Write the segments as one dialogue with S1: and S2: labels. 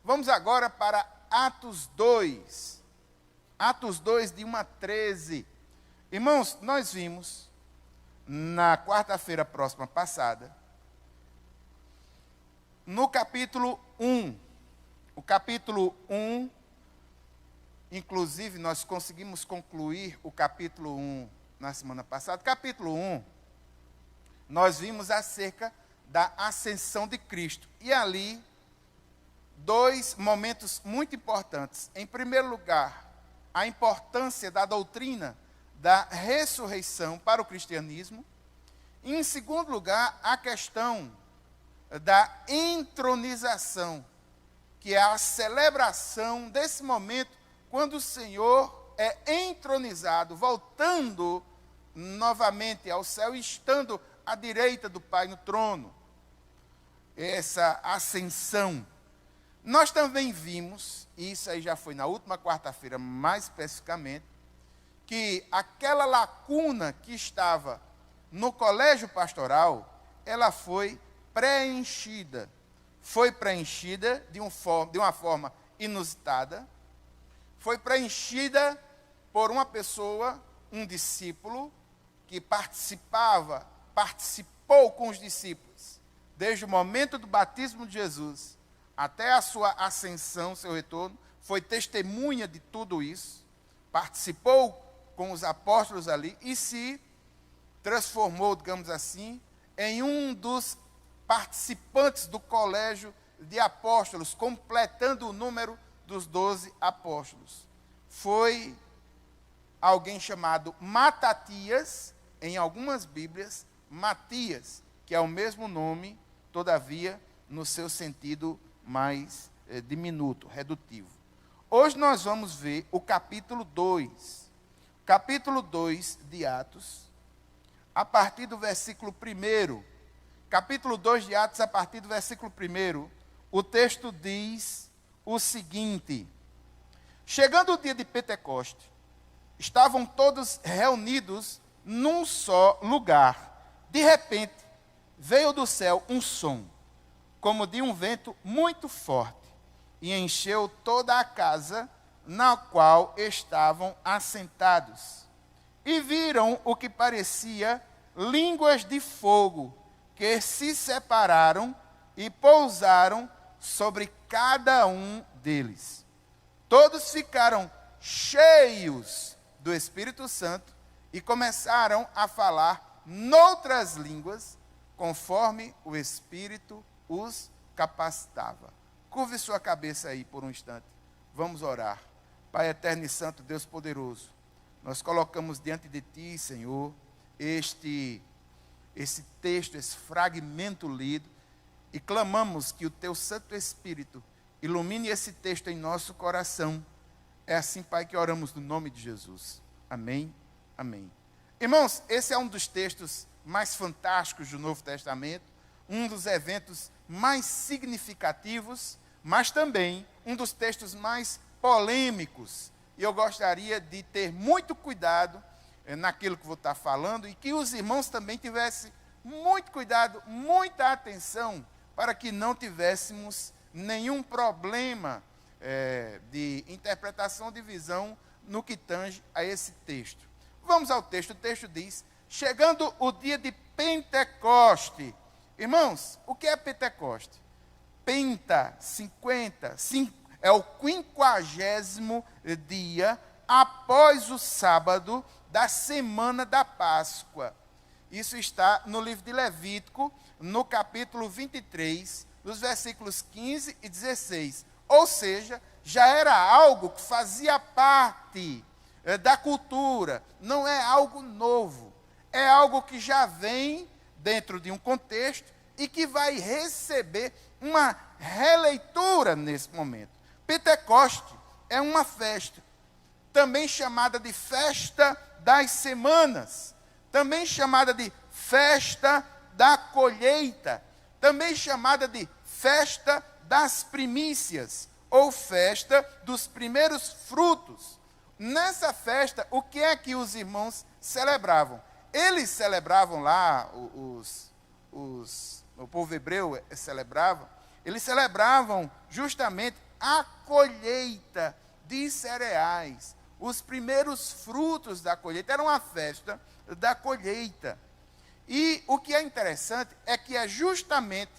S1: Vamos agora para Atos 2. Atos 2, de 1 a 13. Irmãos, nós vimos, na quarta-feira próxima passada, no capítulo 1. O capítulo 1, inclusive, nós conseguimos concluir o capítulo 1 na semana passada. Capítulo 1, nós vimos acerca da ascensão de Cristo. E ali, dois momentos muito importantes. Em primeiro lugar, a importância da doutrina da ressurreição para o cristianismo. E, em segundo lugar, a questão da entronização, que é a celebração desse momento, quando o Senhor é entronizado, voltando novamente ao céu e estando à direita do Pai no trono. Essa ascensão. Nós também vimos, e isso aí já foi na última quarta-feira mais especificamente, que aquela lacuna que estava no colégio pastoral, ela foi preenchida. Foi preenchida de uma forma inusitada, foi preenchida por uma pessoa, um discípulo, que participou com os discípulos, desde o momento do batismo de Jesus, até a sua ascensão, seu retorno, foi testemunha de tudo isso, participou com os apóstolos ali e se transformou, digamos assim, em um dos participantes do colégio de apóstolos, completando o número dos 12 apóstolos. Foi alguém chamado Matatias, em algumas Bíblias, Matias, que é o mesmo nome, todavia, no seu sentido mais diminuto, redutivo. Hoje nós vamos ver o capítulo 2. Capítulo 2 de Atos, a partir do versículo 1. Capítulo 2 de Atos, a partir do versículo 1, o texto diz o seguinte: chegando o dia de Pentecoste, estavam todos reunidos num só lugar. De repente, veio do céu um som, como de um vento muito forte, e encheu toda a casa na qual estavam assentados. E viram o que parecia línguas de fogo, que se separaram e pousaram sobre cada um deles. Todos ficaram cheios do Espírito Santo e começaram a falar noutras línguas, conforme o Espírito os capacitava. Curve sua cabeça aí por um instante. Vamos orar. Pai eterno e santo, Deus poderoso, nós colocamos diante de Ti, Senhor, esse texto, esse fragmento lido, e clamamos que o Teu Santo Espírito ilumine esse texto em nosso coração. É assim, Pai, que oramos no nome de Jesus. Amém, amém. Irmãos, esse é um dos textos mais fantásticos do Novo Testamento, um dos eventos mais significativos, mas também um dos textos mais polêmicos. E eu gostaria de ter muito cuidado naquilo que vou estar falando, e que os irmãos também tivessem muito cuidado, muita atenção, para que não tivéssemos nenhum problema de interpretação de visão no que tange a esse texto. Vamos ao texto. O texto diz: chegando o dia de Pentecoste. Irmãos, o que é Pentecoste? Penta, 50, é o 50º dia após o sábado da semana da Páscoa. Isso está no livro de Levítico, no capítulo 23, nos versículos 15 e 16. Ou seja, já era algo que fazia parte da cultura, não é algo novo, é algo que já vem dentro de um contexto e que vai receber uma releitura nesse momento. Pentecoste é uma festa, também chamada de festa das semanas, também chamada de festa da colheita, também chamada de festa das primícias, ou festa dos primeiros frutos. Nessa festa, o que é que os irmãos celebravam? Eles celebravam lá, o povo hebreu celebrava, eles celebravam justamente a colheita de cereais, os primeiros frutos da colheita. Era uma festa da colheita. E o que é interessante é que é justamente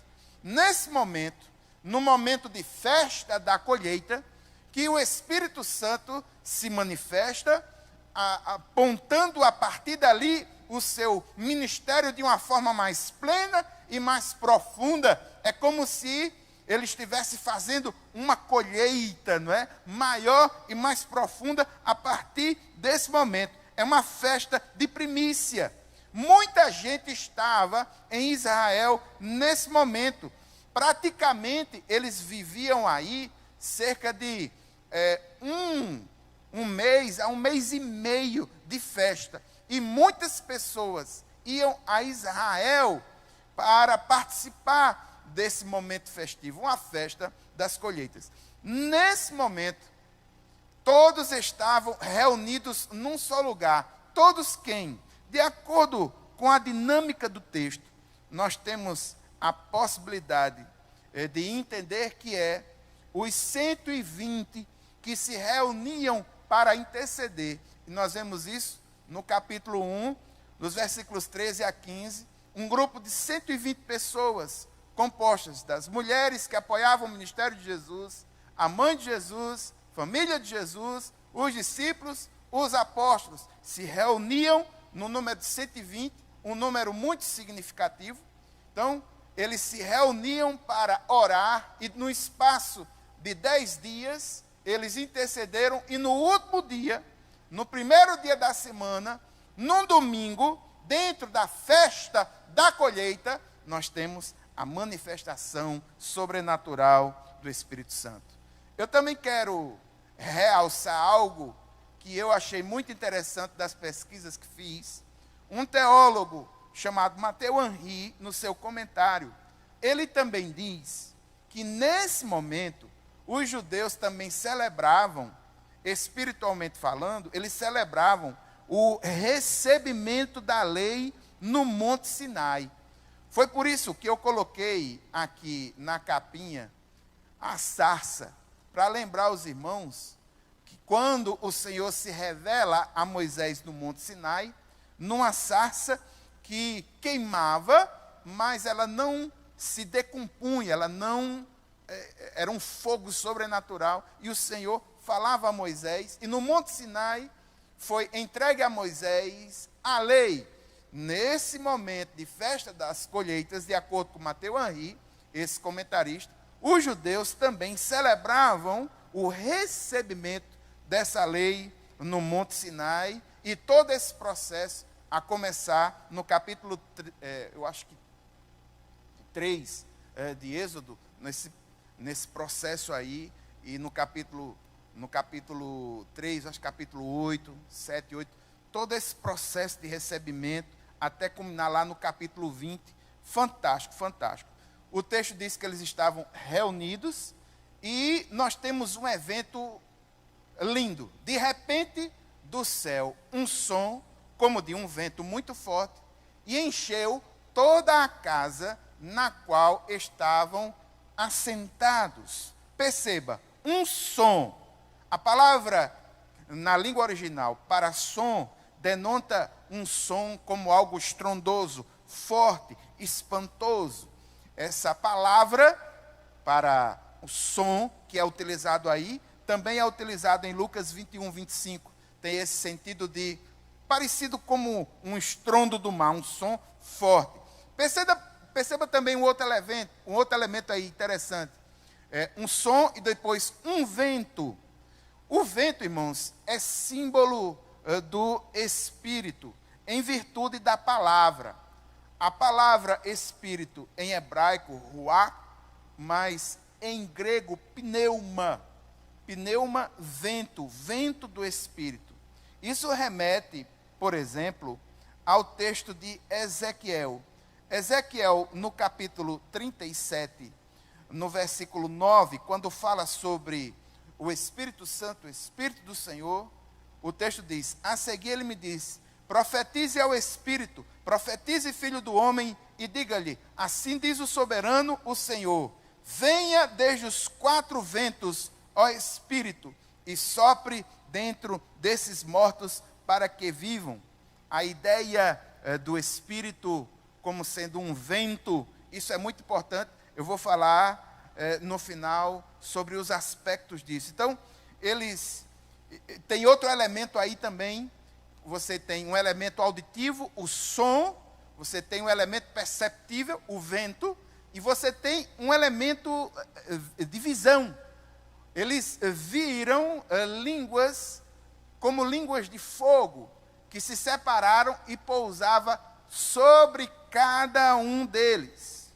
S1: nesse momento, no momento de festa da colheita, que o Espírito Santo se manifesta, apontando a partir dali o seu ministério de uma forma mais plena e mais profunda. É como se ele estivesse fazendo uma colheita, não é? Maior e mais profunda a partir desse momento. É uma festa de primícia. Muita gente estava em Israel nesse momento. Praticamente eles viviam aí cerca de um mês a um mês e meio de festa. E muitas pessoas iam a Israel para participar desse momento festivo, uma festa das colheitas. Nesse momento, todos estavam reunidos num só lugar. Todos quem? De acordo com a dinâmica do texto, nós temos a possibilidade de entender que é os 120 que se reuniam para interceder. E nós vemos isso no capítulo 1, nos versículos 13 a 15, um grupo de 120 pessoas, compostas das mulheres que apoiavam o ministério de Jesus, a mãe de Jesus, família de Jesus, os discípulos, os apóstolos, se reuniam no número de 120, um número muito significativo. Então, eles se reuniam para orar e no espaço de 10 dias, eles intercederam e no último dia, no primeiro dia da semana, num domingo, dentro da festa da colheita, nós temos a manifestação sobrenatural do Espírito Santo. Eu também quero realçar algo que eu achei muito interessante das pesquisas que fiz. Um teólogo chamado Matteo Henry, no seu comentário, ele também diz que nesse momento, os judeus também celebravam, espiritualmente falando, eles celebravam o recebimento da lei no Monte Sinai. Foi por isso que eu coloquei aqui na capinha a sarça, para lembrar os irmãos que quando o Senhor se revela a Moisés no Monte Sinai, numa sarça que queimava, mas ela não se decompunha, ela não era um fogo sobrenatural, e o Senhor falava a Moisés, e no Monte Sinai foi entregue a Moisés a lei. Nesse momento de festa das colheitas, de acordo com Matteo Henry, esse comentarista, os judeus também celebravam o recebimento dessa lei no Monte Sinai, e todo esse processo a começar no capítulo, eu acho que 3 de Êxodo, nesse processo aí, e no capítulo 3, acho que capítulo 8, 7, 8, todo esse processo de recebimento, até culminar lá no capítulo 20, fantástico, fantástico. O texto diz que eles estavam reunidos, e nós temos um evento lindo. De repente, do céu, um som, como de um vento muito forte, e encheu toda a casa na qual estavam assentados. Perceba, um som. A palavra na língua original para som denota um som como algo estrondoso, forte, espantoso. Essa palavra para o som que é utilizado aí, também é utilizado em Lucas 21, 25. Tem esse sentido de parecido como um estrondo do mar, um som forte. Perceba também um outro elemento aí interessante. Um som e depois um vento. O vento, irmãos, é símbolo do Espírito, em virtude da palavra. A palavra Espírito em hebraico, ruach, mas em grego, pneuma. Pneuma, vento, vento do Espírito. Isso remete, por exemplo, ao texto de Ezequiel. Ezequiel, no capítulo 37, no versículo 9, quando fala sobre o Espírito Santo, o Espírito do Senhor, o texto diz: a seguir ele me disse, profetize ao Espírito, profetize, filho do homem, e diga-lhe, assim diz o soberano, o Senhor, venha desde os 4 ventos ó Espírito, e sopre dentro desses mortos para que vivam. A ideia do Espírito como sendo um vento, isso é muito importante. Eu vou falar no final sobre os aspectos disso. Então, tem outro elemento aí também. Você tem um elemento auditivo, o som. Você tem um elemento perceptível, o vento. E você tem um elemento de visão. Eles viram línguas como línguas de fogo, que se separaram e pousava sobre cada um deles.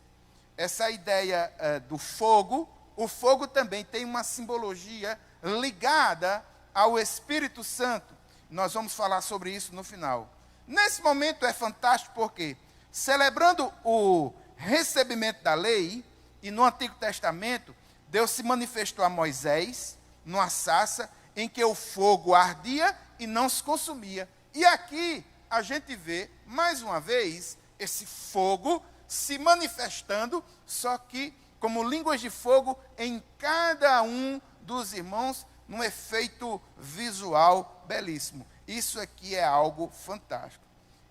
S1: Essa ideia do fogo, o fogo também tem uma simbologia ligada ao Espírito Santo. Nós vamos falar sobre isso no final. Nesse momento é fantástico porque, celebrando o recebimento da lei, e no Antigo Testamento, Deus se manifestou a Moisés numa sarça em que o fogo ardia e não se consumia. E aqui a gente vê, mais uma vez, esse fogo se manifestando, só que como línguas de fogo em cada um dos irmãos, num efeito visual belíssimo. Isso aqui é algo fantástico.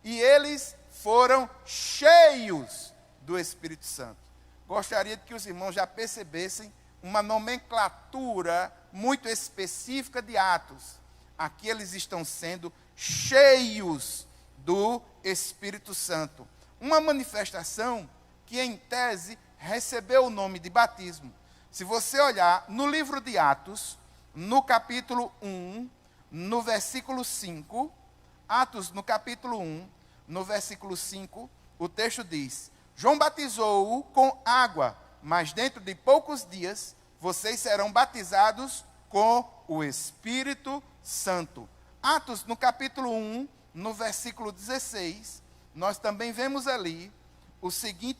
S1: E eles foram cheios do Espírito Santo. Gostaria de que os irmãos já percebessem uma nomenclatura muito específica de Atos. Aqui eles estão sendo cheios do Espírito Santo. Uma manifestação que, em tese, recebeu o nome de batismo. Se você olhar no livro de Atos, no capítulo 1, no versículo 5, Atos no capítulo 1, no versículo 5, o texto diz: João batizou-o com água, mas dentro de poucos dias vocês serão batizados com o Espírito Santo. Atos no capítulo 1, no versículo 16, nós também vemos ali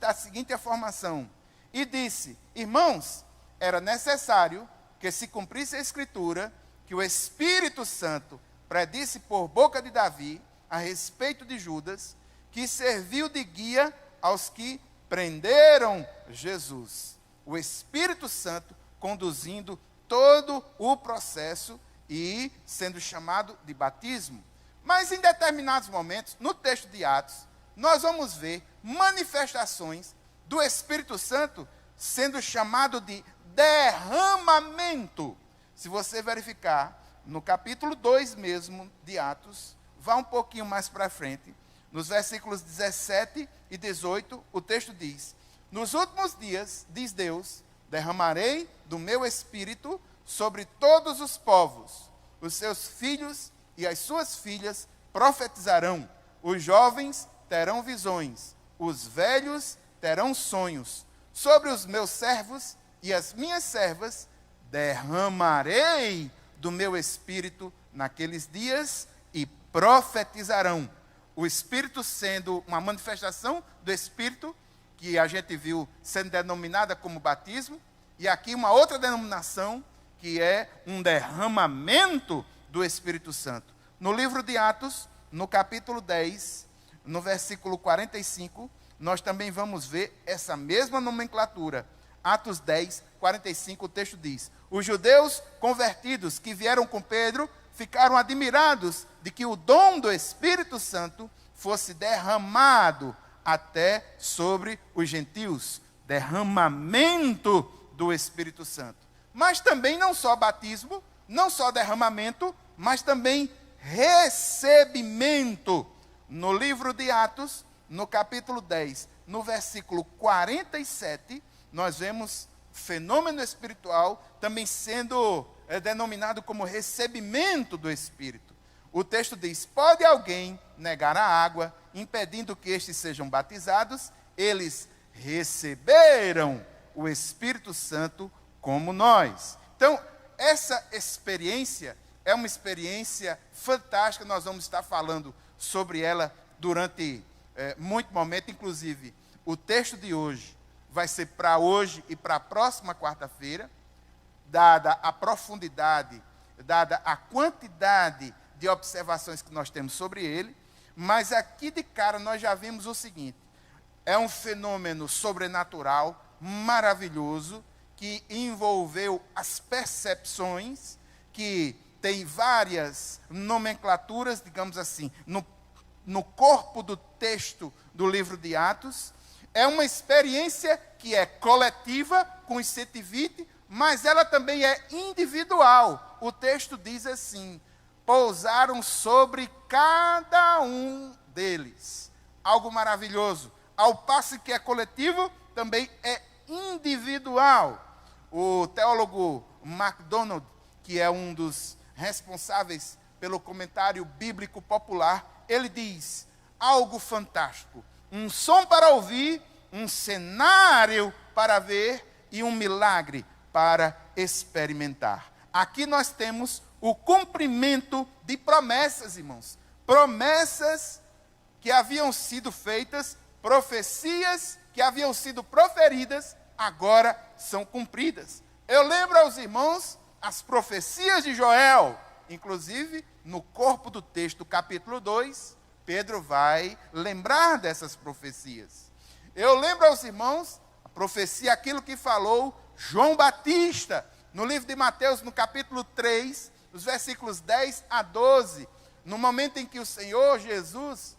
S1: a seguinte afirmação. E disse: irmãos, era necessário que se cumprisse a Escritura, que o Espírito Santo predisse por boca de Davi a respeito de Judas, que serviu de guia aos que prenderam Jesus. O Espírito Santo conduzindo todo o processo e sendo chamado de batismo. Mas em determinados momentos, no texto de Atos, nós vamos ver manifestações do Espírito Santo sendo chamado de derramamento. Se você verificar no capítulo 2 mesmo de Atos, vá um pouquinho mais para frente, nos versículos 17 e 18, o texto diz: nos últimos dias, diz Deus, derramarei do meu Espírito sobre todos os povos. Os seus filhos e as suas filhas profetizarão. Os jovens terão visões. Os velhos terão sonhos. Sobre os meus servos e as minhas servas derramarei do meu Espírito naqueles dias e profetizarão. O Espírito sendo uma manifestação do Espírito, que a gente viu sendo denominada como batismo, e aqui uma outra denominação, que é um derramamento do Espírito Santo. No livro de Atos, no capítulo 10, no versículo 45, nós também vamos ver essa mesma nomenclatura. Atos 10, 45, o texto diz: os judeus convertidos que vieram com Pedro ficaram admirados de que o dom do Espírito Santo fosse derramado até sobre os gentios. Derramamento do Espírito Santo. Mas também não só batismo, não só derramamento, mas também recebimento. No livro de Atos, no capítulo 10, no versículo 47, nós vemos fenômeno espiritual também sendo denominado como recebimento do Espírito. O texto diz: pode alguém negar a água, impedindo que estes sejam batizados? Eles receberam o Espírito Santo como nós. Então, essa experiência é uma experiência fantástica. Nós vamos estar falando sobre ela durante muito momento. Inclusive, o texto de hoje vai ser para hoje e para a próxima quarta-feira, dada a profundidade, dada a quantidade de observações que nós temos sobre ele. Mas aqui de cara nós já vimos o seguinte: é um fenômeno sobrenatural, maravilhoso, que envolveu as percepções, que tem várias nomenclaturas, digamos assim, no corpo do texto do livro de Atos. É uma experiência que é coletiva, com os 120, mas ela também é individual. O texto diz assim: pousaram sobre cada um deles. Algo maravilhoso. Ao passo que é coletivo, também é individual. O teólogo MacDonald, que é um dos responsáveis pelo comentário bíblico popular, ele diz algo fantástico: um som para ouvir, um cenário para ver e um milagre para experimentar. Aqui nós temos o cumprimento de promessas, irmãos. Promessas que haviam sido feitas, profecias que haviam sido proferidas, agora são cumpridas. Eu lembro aos irmãos as profecias de Joel, inclusive no corpo do texto, capítulo 2, Pedro vai lembrar dessas profecias. Eu lembro aos irmãos a profecia, aquilo que falou João Batista, no livro de Mateus, no capítulo 3, os versículos 10 a 12, no momento em que o Senhor Jesus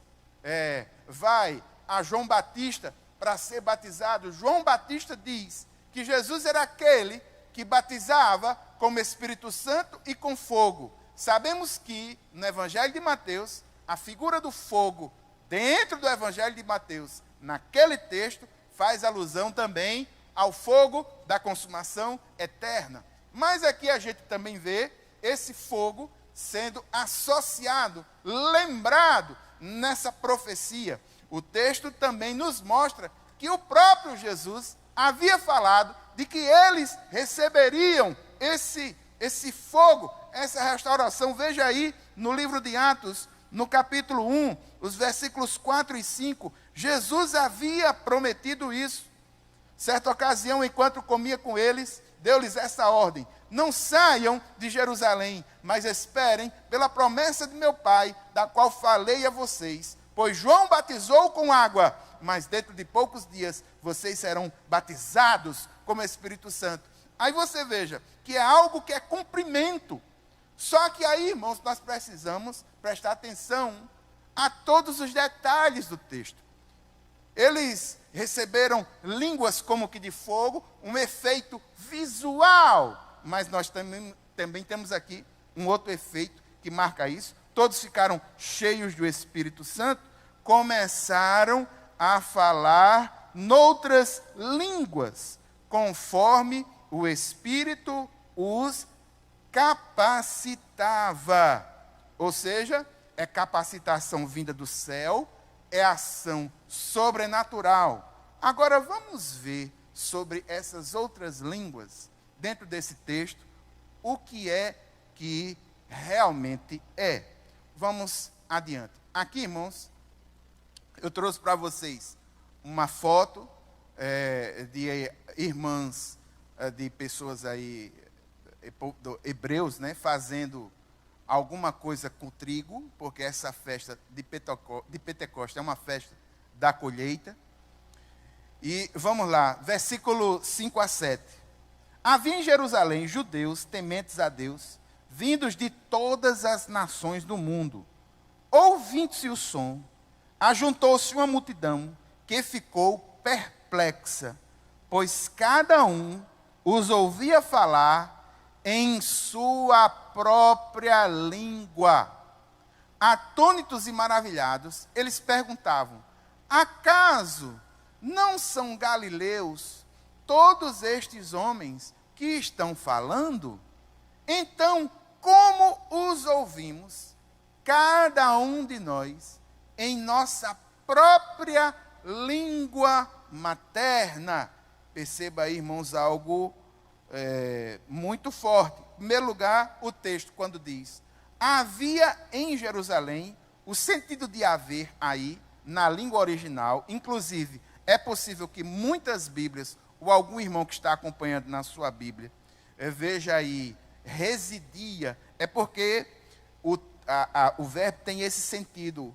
S1: vai a João Batista para ser batizado. João Batista diz que Jesus era aquele que batizava com o Espírito Santo e com fogo. Sabemos que no Evangelho de Mateus, a figura do fogo dentro do Evangelho de Mateus, naquele texto, faz alusão também ao fogo da consumação eterna. Mas aqui a gente também vê esse fogo sendo associado, lembrado nessa profecia. O texto também nos mostra que o próprio Jesus havia falado de que eles receberiam esse fogo, essa restauração. Veja aí no livro de Atos, no capítulo 1, os versículos 4 e 5, Jesus havia prometido isso. Certa ocasião, enquanto comia com eles, deu-lhes essa ordem: não saiam de Jerusalém, mas esperem pela promessa de meu Pai, da qual falei a vocês. Pois João batizou com água, mas dentro de poucos dias vocês serão batizados com o Espírito Santo. Aí você veja que é algo que é cumprimento. Só que aí, irmãos, nós precisamos prestar atenção a todos os detalhes do texto. Eles receberam línguas como que de fogo, um efeito visual. Mas nós também temos aqui um outro efeito que marca isso. Todos ficaram cheios do Espírito Santo, começaram a falar noutras línguas, conforme o Espírito os capacitava. Ou seja, é capacitação vinda do céu, é ação sobrenatural. Agora vamos ver sobre essas outras línguas, dentro desse texto, o que é que realmente é. Vamos adiante. Aqui, irmãos, eu trouxe para vocês uma foto de irmãs, de pessoas aí, hebreus, né, fazendo alguma coisa com trigo, porque essa festa de Pentecostes é uma festa da colheita. E vamos lá, versículo 5 a 7. Havia em Jerusalém judeus tementes a Deus, vindos de todas as nações do mundo. Ouvindo-se o som, ajuntou-se uma multidão que ficou perplexa, pois cada um os ouvia falar em sua própria língua. Atônitos e maravilhados, eles perguntavam: acaso não são galileus todos estes homens que estão falando? Então, como os ouvimos, cada um de nós, em nossa própria língua materna? Perceba aí, irmãos, algo muito forte. Em primeiro lugar, o texto, quando diz: havia em Jerusalém, o sentido de haver aí, na língua original, inclusive, é possível que muitas Bíblias, ou algum irmão que está acompanhando na sua Bíblia, veja aí, residia, é porque o verbo tem esse sentido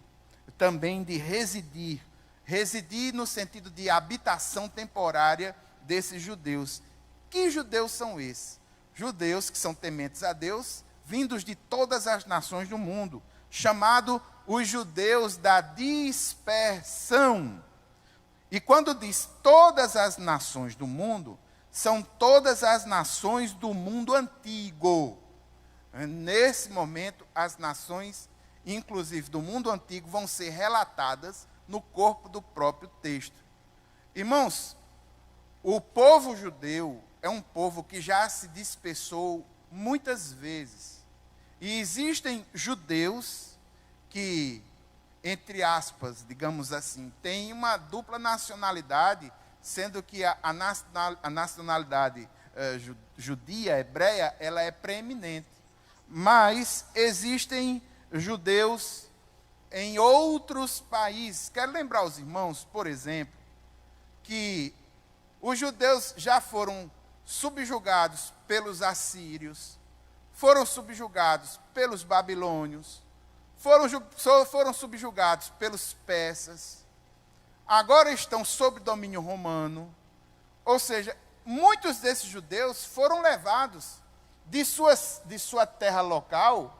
S1: também de residir. Residir no sentido de habitação temporária desses judeus, que judeus são esses? Judeus que são tementes a Deus, vindos de todas as nações do mundo, chamado os judeus da dispersão. E quando diz todas as nações do mundo, são todas as nações do mundo antigo. Nesse momento, as nações, inclusive do mundo antigo, vão ser relatadas no corpo do próprio texto. Irmãos, o povo judeu é um povo que já se dispersou muitas vezes. E existem judeus que, entre aspas, digamos assim, têm uma dupla nacionalidade, sendo que a nacionalidade judia, hebreia, ela é preeminente. Mas existem judeus em outros países. Quero lembrar os irmãos, por exemplo, que os judeus já foram subjugados pelos assírios, foram subjugados pelos babilônios, foram subjugados pelos persas, agora estão sob domínio romano. Ou seja, muitos desses judeus foram levados de sua terra local,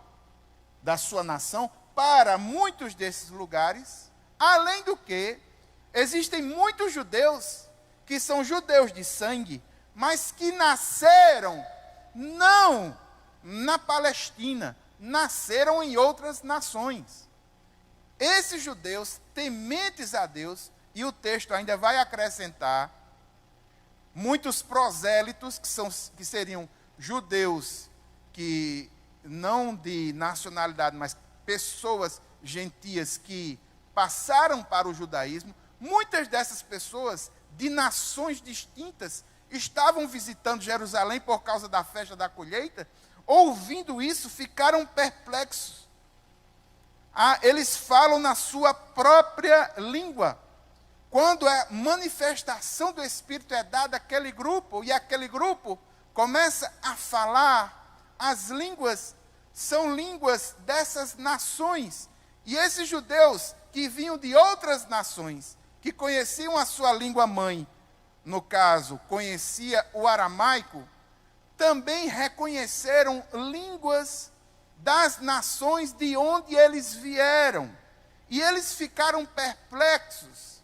S1: da sua nação, para muitos desses lugares, além do que existem muitos judeus que são judeus de sangue, mas que nasceram não na Palestina, nasceram em outras nações. Esses judeus tementes a Deus, e o texto ainda vai acrescentar, muitos prosélitos, que seriam judeus que não de nacionalidade, mas pessoas gentias que passaram para o judaísmo. Muitas dessas pessoas de nações distintas estavam visitando Jerusalém por causa da festa da colheita. Ouvindo isso, ficaram perplexos. Eles falam na sua própria língua. Quando a manifestação do Espírito é dada àquele grupo, e aquele grupo começa a falar, as línguas são línguas dessas nações. E esses judeus que vinham de outras nações, que conheciam a sua língua mãe, no caso, conhecia o aramaico, também reconheceram línguas das nações de onde eles vieram. E eles ficaram perplexos.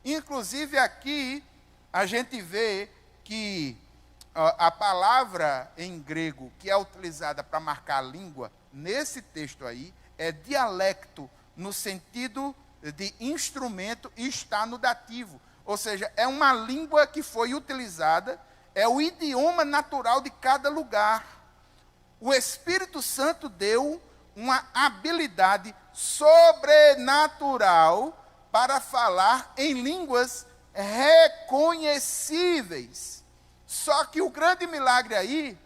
S1: Inclusive aqui, a gente vê que a palavra em grego que é utilizada para marcar a língua, nesse texto aí, é dialecto, no sentido de instrumento, e está no dativo. Ou seja, é uma língua que foi utilizada, é o idioma natural de cada lugar. O Espírito Santo deu uma habilidade sobrenatural para falar em línguas reconhecíveis. Só que o grande milagre aí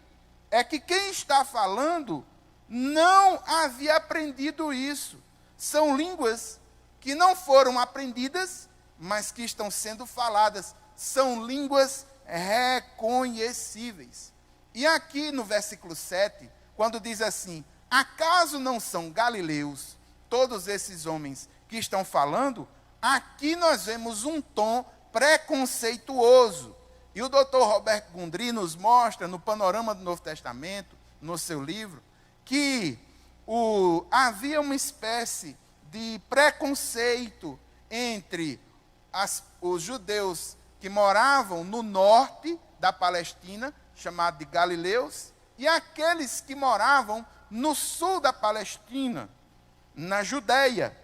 S1: é que quem está falando não havia aprendido isso. São línguas que não foram aprendidas, mas que estão sendo faladas. São línguas reconhecíveis. E aqui no versículo 7, quando diz assim: acaso não são galileus todos esses homens que estão falando? Aqui nós vemos um tom preconceituoso. E o Dr. Roberto Gundry nos mostra, no Panorama do Novo Testamento, no seu livro, que havia uma espécie de preconceito entre os judeus que moravam no norte da Palestina, chamado de galileus, e aqueles que moravam no sul da Palestina, na Judéia.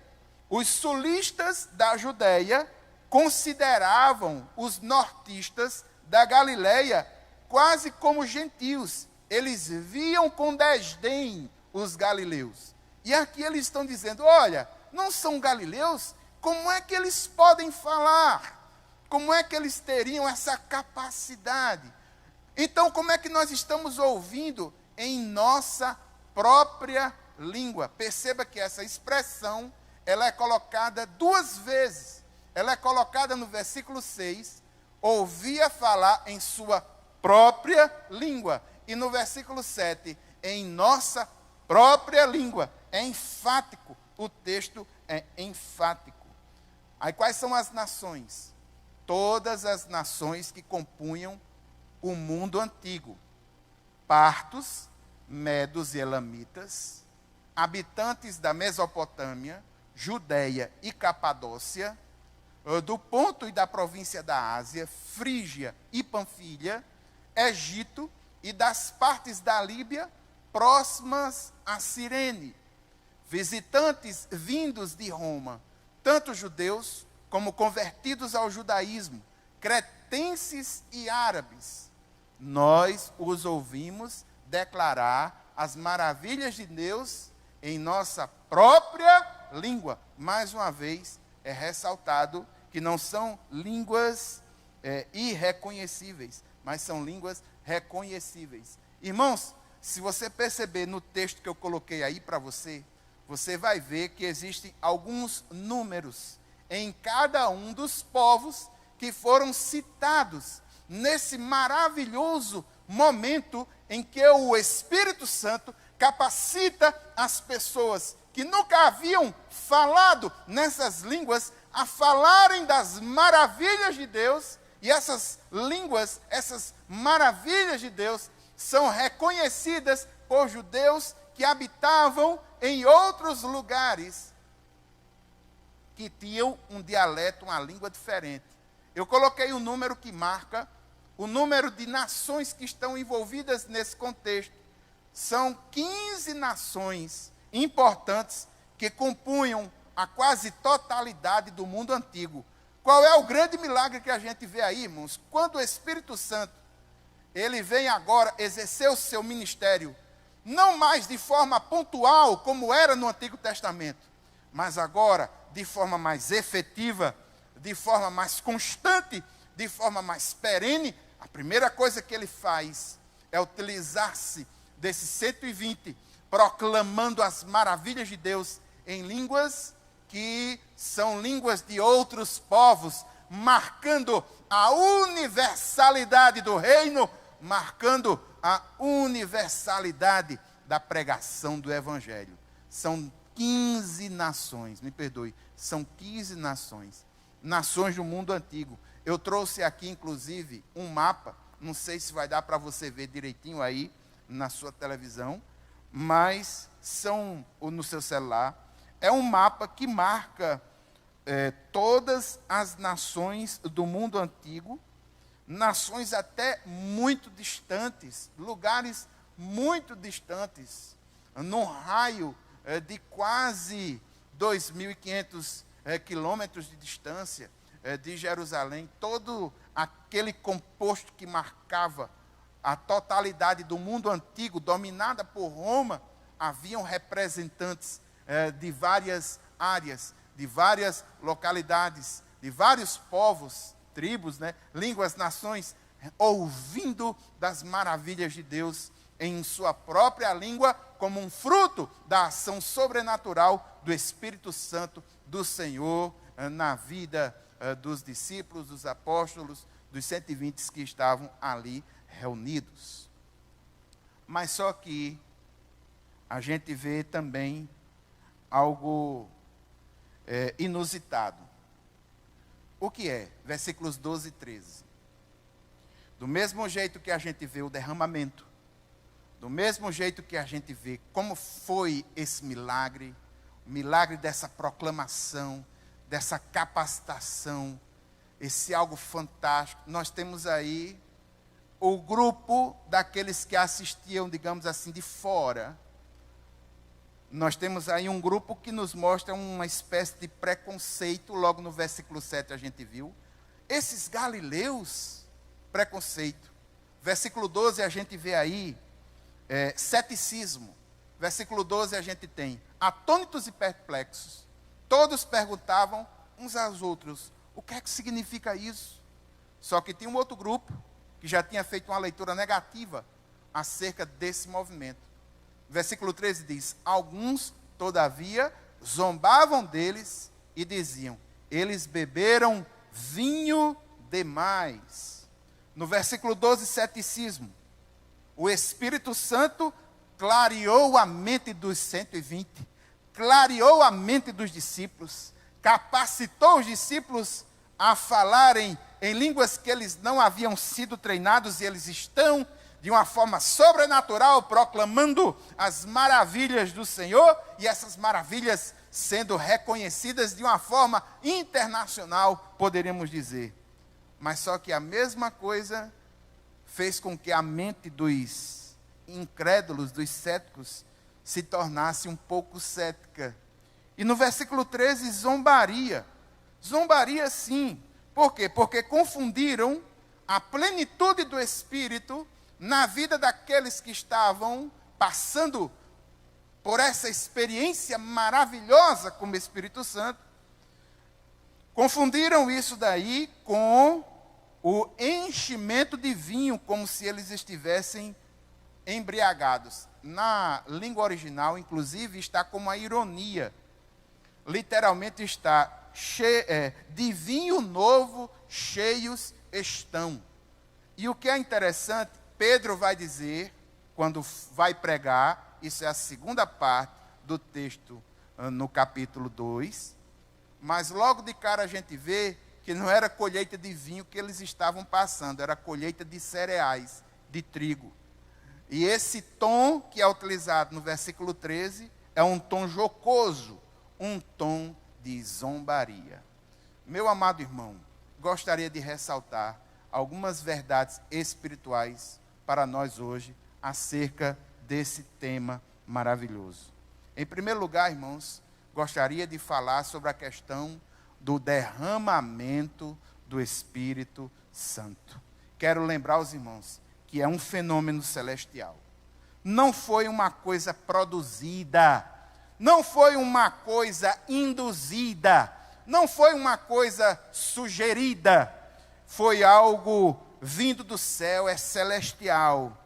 S1: Os sulistas da Judéia consideravam os nortistas da Galileia quase como gentios. Eles viam com desdém os galileus. E aqui eles estão dizendo: olha, não são galileus? Como é que eles podem falar? Como é que eles teriam essa capacidade? Então, como é que nós estamos ouvindo em nossa própria língua? Perceba que essa expressão, ela é colocada duas vezes. Ela é colocada no versículo 6, ouvia falar em sua própria língua. E no versículo 7, em nossa própria língua. É enfático, o texto é enfático. Aí quais são as nações? Todas as nações que compunham o mundo antigo. Partos, medos e elamitas, habitantes da Mesopotâmia, Judéia e Capadócia, do Ponto e da província da Ásia, Frígia e Panfilha, Egito e das partes da Líbia próximas a Cirene, visitantes vindos de Roma, tanto judeus como convertidos ao judaísmo, cretenses e árabes. Nós os ouvimos declarar as maravilhas de Deus em nossa própria língua. Mais uma vez, é ressaltado que não são línguas irreconhecíveis, mas são línguas reconhecíveis. Irmãos, se você perceber no texto que eu coloquei aí para você, você vai ver que existem alguns números em cada um dos povos que foram citados nesse maravilhoso momento em que o Espírito Santo capacita as pessoas que nunca haviam falado nessas línguas a falarem das maravilhas de Deus, e essas línguas, essas maravilhas de Deus, são reconhecidas por judeus que habitavam em outros lugares que tinham um dialeto, uma língua diferente. Eu coloquei um número que marca o número de nações que estão envolvidas nesse contexto. São 15 nações importantes que compunham a quase totalidade do mundo antigo. Qual é o grande milagre que a gente vê aí, irmãos? Quando o Espírito Santo, ele vem agora exercer o seu ministério, não mais de forma pontual, como era no Antigo Testamento, mas agora de forma mais efetiva, de forma mais constante, de forma mais perene. A primeira coisa que ele faz é utilizar-se desses 120, proclamando as maravilhas de Deus em línguas que são línguas de outros povos, marcando a universalidade do reino, marcando a universalidade da pregação do Evangelho. São 15 nações, me perdoe, são 15 nações, nações do mundo antigo. Eu trouxe aqui, inclusive, um mapa, não sei se vai dar para você ver direitinho aí na sua televisão, mas ou no seu celular, é um mapa que marca todas as nações do mundo antigo, nações até muito distantes, lugares muito distantes, num raio de quase 2.500 quilômetros de distância de Jerusalém. Todo aquele composto que marcava a totalidade do mundo antigo, dominada por Roma, haviam representantes de várias áreas, de várias localidades, de vários povos, tribos, línguas, nações, ouvindo das maravilhas de Deus em sua própria língua, como um fruto da ação sobrenatural do Espírito Santo do Senhor na vida dos discípulos, dos apóstolos, dos 120 que estavam ali reunidos. Mas só que a gente vê também algo inusitado. O que é? Versículos 12 e 13. Do mesmo jeito que a gente vê o derramamento, do mesmo jeito que a gente vê como foi esse milagre, o milagre dessa proclamação, dessa capacitação, esse algo fantástico, nós temos aí o grupo daqueles que assistiam, digamos assim, de fora. Nós temos aí um grupo que nos mostra uma espécie de preconceito, logo no versículo 7 a gente viu. Esses galileus, preconceito. Versículo 12 a gente vê aí ceticismo. Versículo 12 a gente tem atônitos e perplexos. Todos perguntavam uns aos outros, o que é que significa isso? Só que tinha um outro grupo que já tinha feito uma leitura negativa acerca desse movimento. Versículo 13 diz, alguns, todavia, zombavam deles e diziam, eles beberam vinho demais. No versículo 12, ceticismo. O Espírito Santo clareou a mente dos 120, clareou a mente dos discípulos, capacitou os discípulos a falarem em línguas que eles não haviam sido treinados, e eles estão, de uma forma sobrenatural, proclamando as maravilhas do Senhor, e essas maravilhas sendo reconhecidas de uma forma internacional, poderíamos dizer. Mas só que a mesma coisa fez com que a mente dos incrédulos, dos céticos, se tornasse um pouco cética. E no versículo 13, zombaria. Zombaria sim. Por quê? Porque confundiram a plenitude do Espírito na vida daqueles que estavam passando por essa experiência maravilhosa com o Espírito Santo. Confundiram isso daí com o enchimento de vinho, como se eles estivessem embriagados. Na língua original, inclusive, está como a ironia. Literalmente está, de vinho novo cheios estão. E o que é interessante, Pedro vai dizer, quando vai pregar, isso é a segunda parte do texto no capítulo 2, mas logo de cara a gente vê que não era colheita de vinho que eles estavam passando, era colheita de cereais, de trigo. E esse tom que é utilizado no versículo 13 é um tom jocoso, um tom de zombaria. Meu amado irmão, gostaria de ressaltar algumas verdades espirituais para nós hoje acerca desse tema maravilhoso. Em primeiro lugar, irmãos, gostaria de falar sobre a questão do derramamento do Espírito Santo. Quero lembrar os irmãos que é um fenômeno celestial. Não foi uma coisa produzida, não foi uma coisa induzida, não foi uma coisa sugerida, foi algo vindo do céu, é celestial.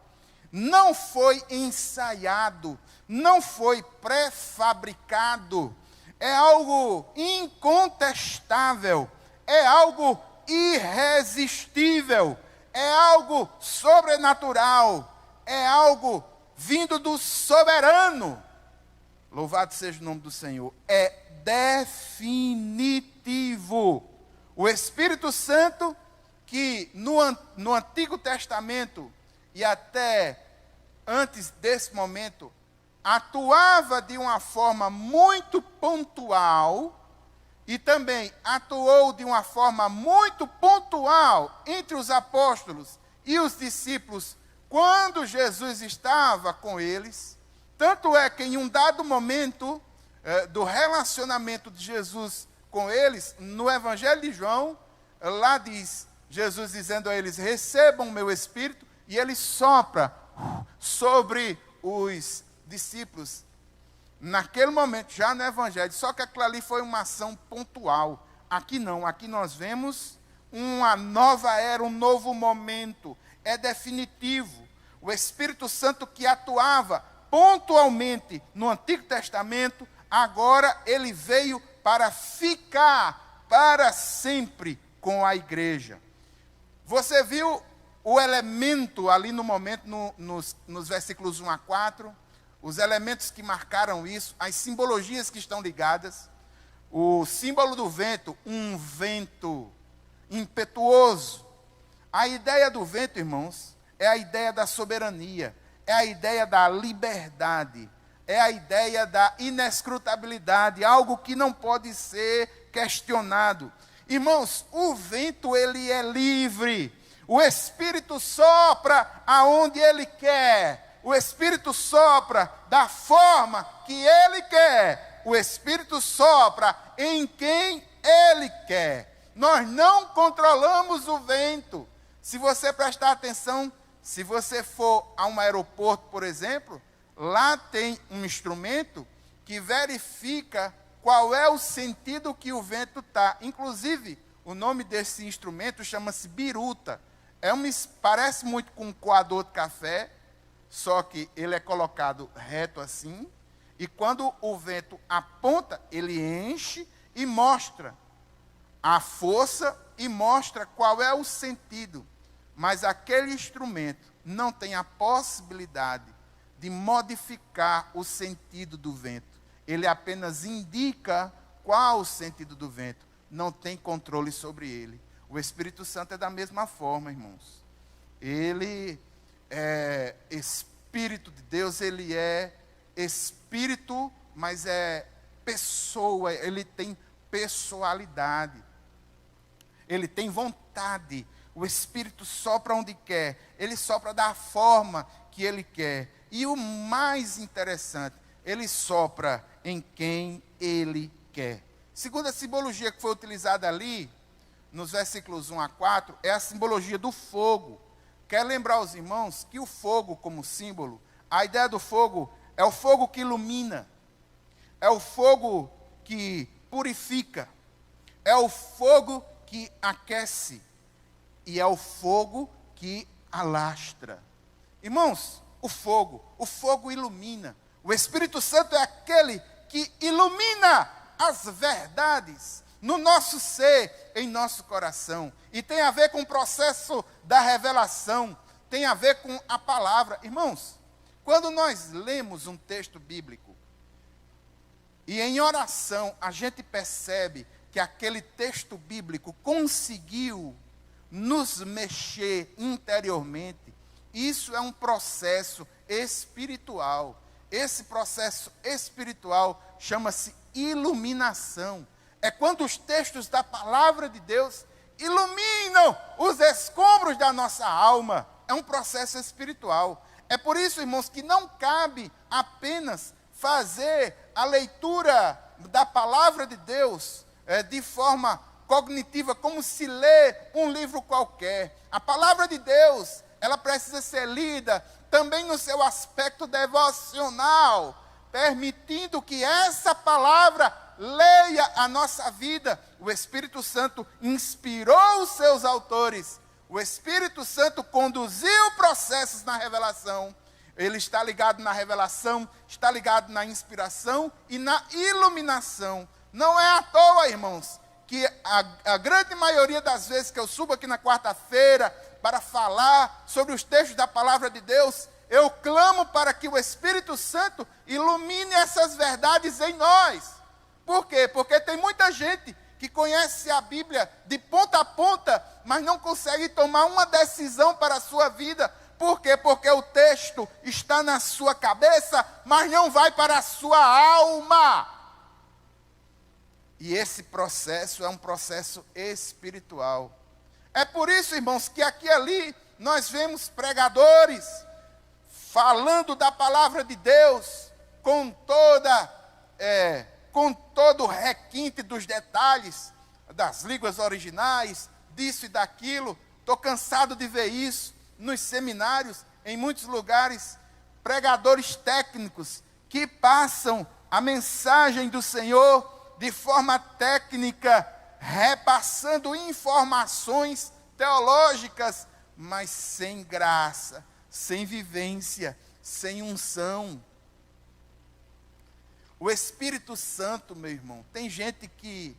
S1: Não foi ensaiado, não foi pré-fabricado, é algo incontestável, é algo irresistível, é algo sobrenatural, é algo vindo do soberano. Louvado seja o nome do Senhor. É definitivo. O Espírito Santo, que no Antigo Testamento e até antes desse momento, atuava de uma forma muito pontual e também atuou de uma forma muito pontual entre os apóstolos e os discípulos quando Jesus estava com eles. Tanto é que em um dado momento do relacionamento de Jesus com eles, no Evangelho de João, lá diz Jesus dizendo a eles: recebam o meu Espírito, e ele sopra sobre os discípulos. Naquele momento, já no Evangelho, só que aquilo ali foi uma ação pontual. Aqui não, aqui nós vemos uma nova era, um novo momento, é definitivo. O Espírito Santo que atuava pontualmente no Antigo Testamento, agora ele veio para ficar para sempre com a igreja. Você viu o elemento ali no momento, nos versículos 1 a 4, os elementos que marcaram isso, as simbologias que estão ligadas. O símbolo do vento, um vento impetuoso. A ideia do vento, irmãos, é a ideia da soberania, é a ideia da liberdade, é a ideia da inescrutabilidade, algo que não pode ser questionado. Irmãos, o vento, ele é livre. O Espírito sopra aonde ele quer. O Espírito sopra da forma que ele quer. O Espírito sopra em quem ele quer. Nós não controlamos o vento. Se você prestar atenção, se você for a um aeroporto, por exemplo, lá tem um instrumento que verifica qual é o sentido que o vento está. Inclusive, o nome desse instrumento chama-se biruta. Parece muito com um coador de café, só que ele é colocado reto assim, e quando o vento aponta, ele enche e mostra a força e mostra qual é o sentido. Mas aquele instrumento não tem a possibilidade de modificar o sentido do vento. Ele apenas indica qual o sentido do vento, não tem controle sobre ele. O Espírito Santo é da mesma forma, irmãos. Ele é Espírito de Deus, ele é Espírito, mas é pessoa, ele tem pessoalidade. Ele tem vontade. O Espírito sopra onde quer, ele sopra da forma que ele quer. E o mais interessante, ele sopra em quem ele quer. Segunda simbologia que foi utilizada ali, nos versículos 1 a 4, é a simbologia do fogo. Quero lembrar aos irmãos que o fogo como símbolo, a ideia do fogo é o fogo que ilumina, é o fogo que purifica, é o fogo que aquece e é o fogo que alastra. Irmãos, o fogo ilumina. O Espírito Santo é aquele que ilumina as verdades no nosso ser, em nosso coração. E tem a ver com o processo da revelação, tem a ver com a palavra. Irmãos, quando nós lemos um texto bíblico, e em oração a gente percebe que aquele texto bíblico conseguiu nos mexer interiormente, isso é um processo espiritual. Esse processo espiritual chama-se iluminação. É quando os textos da palavra de Deus iluminam os escombros da nossa alma. É um processo espiritual. É por isso, irmãos, que não cabe apenas fazer a leitura da palavra de Deus de forma cognitiva, como se lê um livro qualquer. A palavra de Deus, ela precisa ser lida também no seu aspecto devocional, permitindo que essa palavra leia a nossa vida. O Espírito Santo inspirou os seus autores. O Espírito Santo conduziu processos na revelação. Ele está ligado na revelação, está ligado na inspiração e na iluminação. Não é à toa, irmãos, que a grande maioria das vezes que eu subo aqui na quarta-feira para falar sobre os textos da palavra de Deus, eu clamo para que o Espírito Santo ilumine essas verdades em nós. Por quê? Porque tem muita gente que conhece a Bíblia de ponta a ponta, mas não consegue tomar uma decisão para a sua vida. Por quê? Porque o texto está na sua cabeça, mas não vai para a sua alma. E esse processo é um processo espiritual. É por isso, irmãos, que aqui e ali nós vemos pregadores falando da palavra de Deus com todo o requinte dos detalhes, das línguas originais, disso e daquilo. Estou cansado de ver isso nos seminários, em muitos lugares, pregadores técnicos que passam a mensagem do Senhor de forma técnica, repassando informações teológicas, mas sem graça, sem vivência, sem unção. O Espírito Santo, meu irmão, tem gente que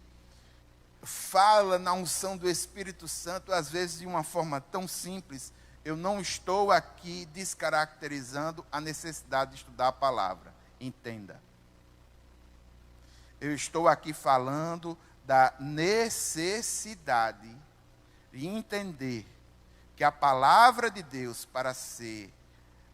S1: fala na unção do Espírito Santo, às vezes de uma forma tão simples. Eu não estou aqui descaracterizando a necessidade de estudar a palavra, entenda. Eu estou aqui falando da necessidade de entender que a palavra de Deus, para ser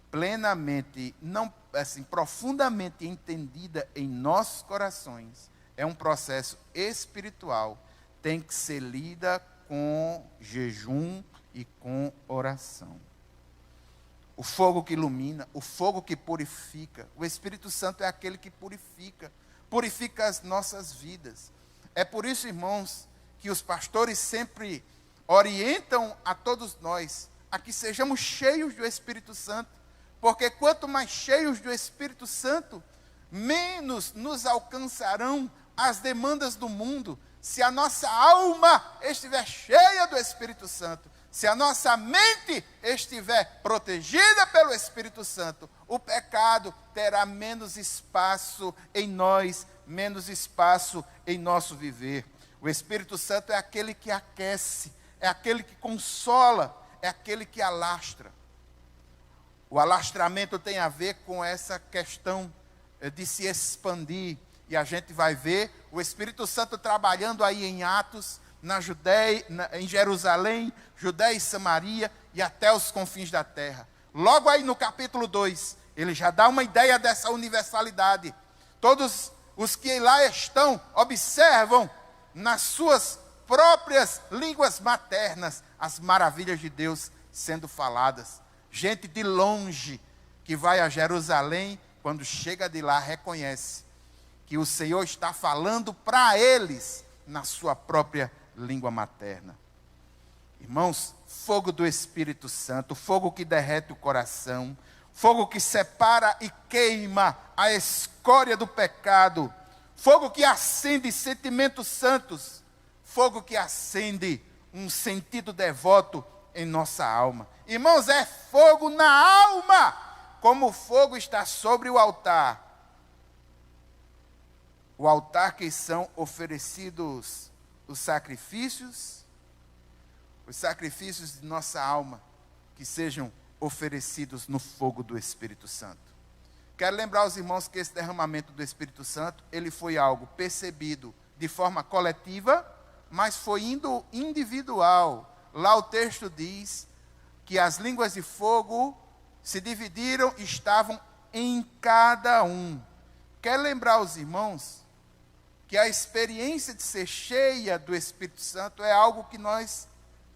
S1: plenamente, não assim, profundamente entendida em nossos corações, é um processo espiritual, tem que ser lida com jejum e com oração. O fogo que ilumina, o fogo que purifica. O Espírito Santo é aquele que purifica as nossas vidas. É por isso, irmãos, que os pastores sempre orientam a todos nós a que sejamos cheios do Espírito Santo, porque quanto mais cheios do Espírito Santo, menos nos alcançarão as demandas do mundo. Se a nossa alma estiver cheia do Espírito Santo, se a nossa mente estiver protegida pelo Espírito Santo, o pecado terá menos espaço em nós, menos espaço em nosso viver. O Espírito Santo é aquele que aquece, é aquele que consola, é aquele que alastra. O alastramento tem a ver com essa questão de se expandir. E a gente vai ver o Espírito Santo trabalhando aí em Atos, na Judéia, em Jerusalém, Judéia e Samaria e até os confins da terra. Logo aí no capítulo 2, ele já dá uma ideia dessa universalidade. Todos os que lá estão observam nas suas próprias línguas maternas as maravilhas de Deus sendo faladas. Gente de longe que vai a Jerusalém, quando chega de lá, reconhece que o Senhor está falando para eles na sua própria língua materna. Irmãos, fogo do Espírito Santo, fogo que derrete o coração, fogo que separa e queima a escória do pecado, fogo que acende sentimentos santos, fogo que acende um sentido devoto em nossa alma. Irmãos, é fogo na alma, como o fogo está sobre o altar que são oferecidos os sacrifícios de nossa alma, que sejam oferecidos no fogo do Espírito Santo. Quero lembrar os irmãos que esse derramamento do Espírito Santo, ele foi algo percebido de forma coletiva, mas foi individual. Lá o texto diz que as línguas de fogo se dividiram e estavam em cada um. Quero lembrar os irmãos que a experiência de ser cheia do Espírito Santo é algo que nós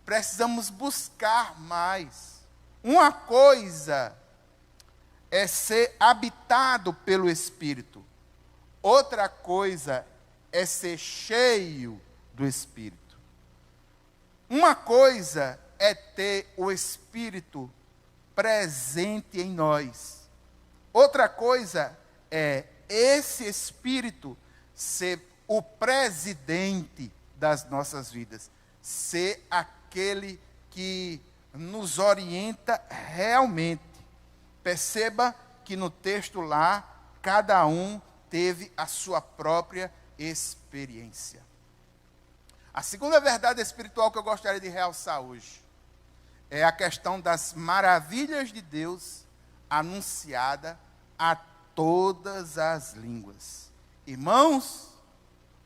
S1: precisamos buscar mais. Uma coisa é ser habitado pelo Espírito. Outra coisa é ser cheio do Espírito. Uma coisa é ter o Espírito presente em nós. Outra coisa é esse Espírito ser o presidente das nossas vidas, ser aquele que nos orienta realmente. Perceba que no texto lá, cada um teve a sua própria experiência. A segunda verdade espiritual que eu gostaria de realçar hoje é a questão das maravilhas de Deus anunciada a todas as línguas. Irmãos,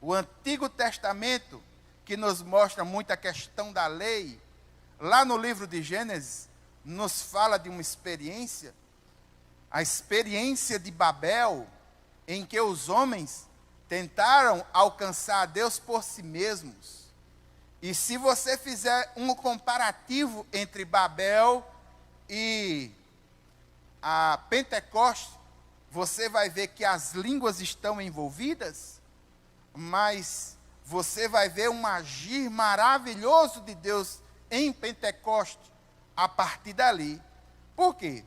S1: o Antigo Testamento, que nos mostra muito a questão da lei, lá no livro de Gênesis, nos fala de uma experiência, a experiência de Babel, em que os homens tentaram alcançar a Deus por si mesmos. E se você fizer um comparativo entre Babel e a Pentecostes, você vai ver que as línguas estão envolvidas, mas você vai ver um agir maravilhoso de Deus em Pentecostes a partir dali. Por quê?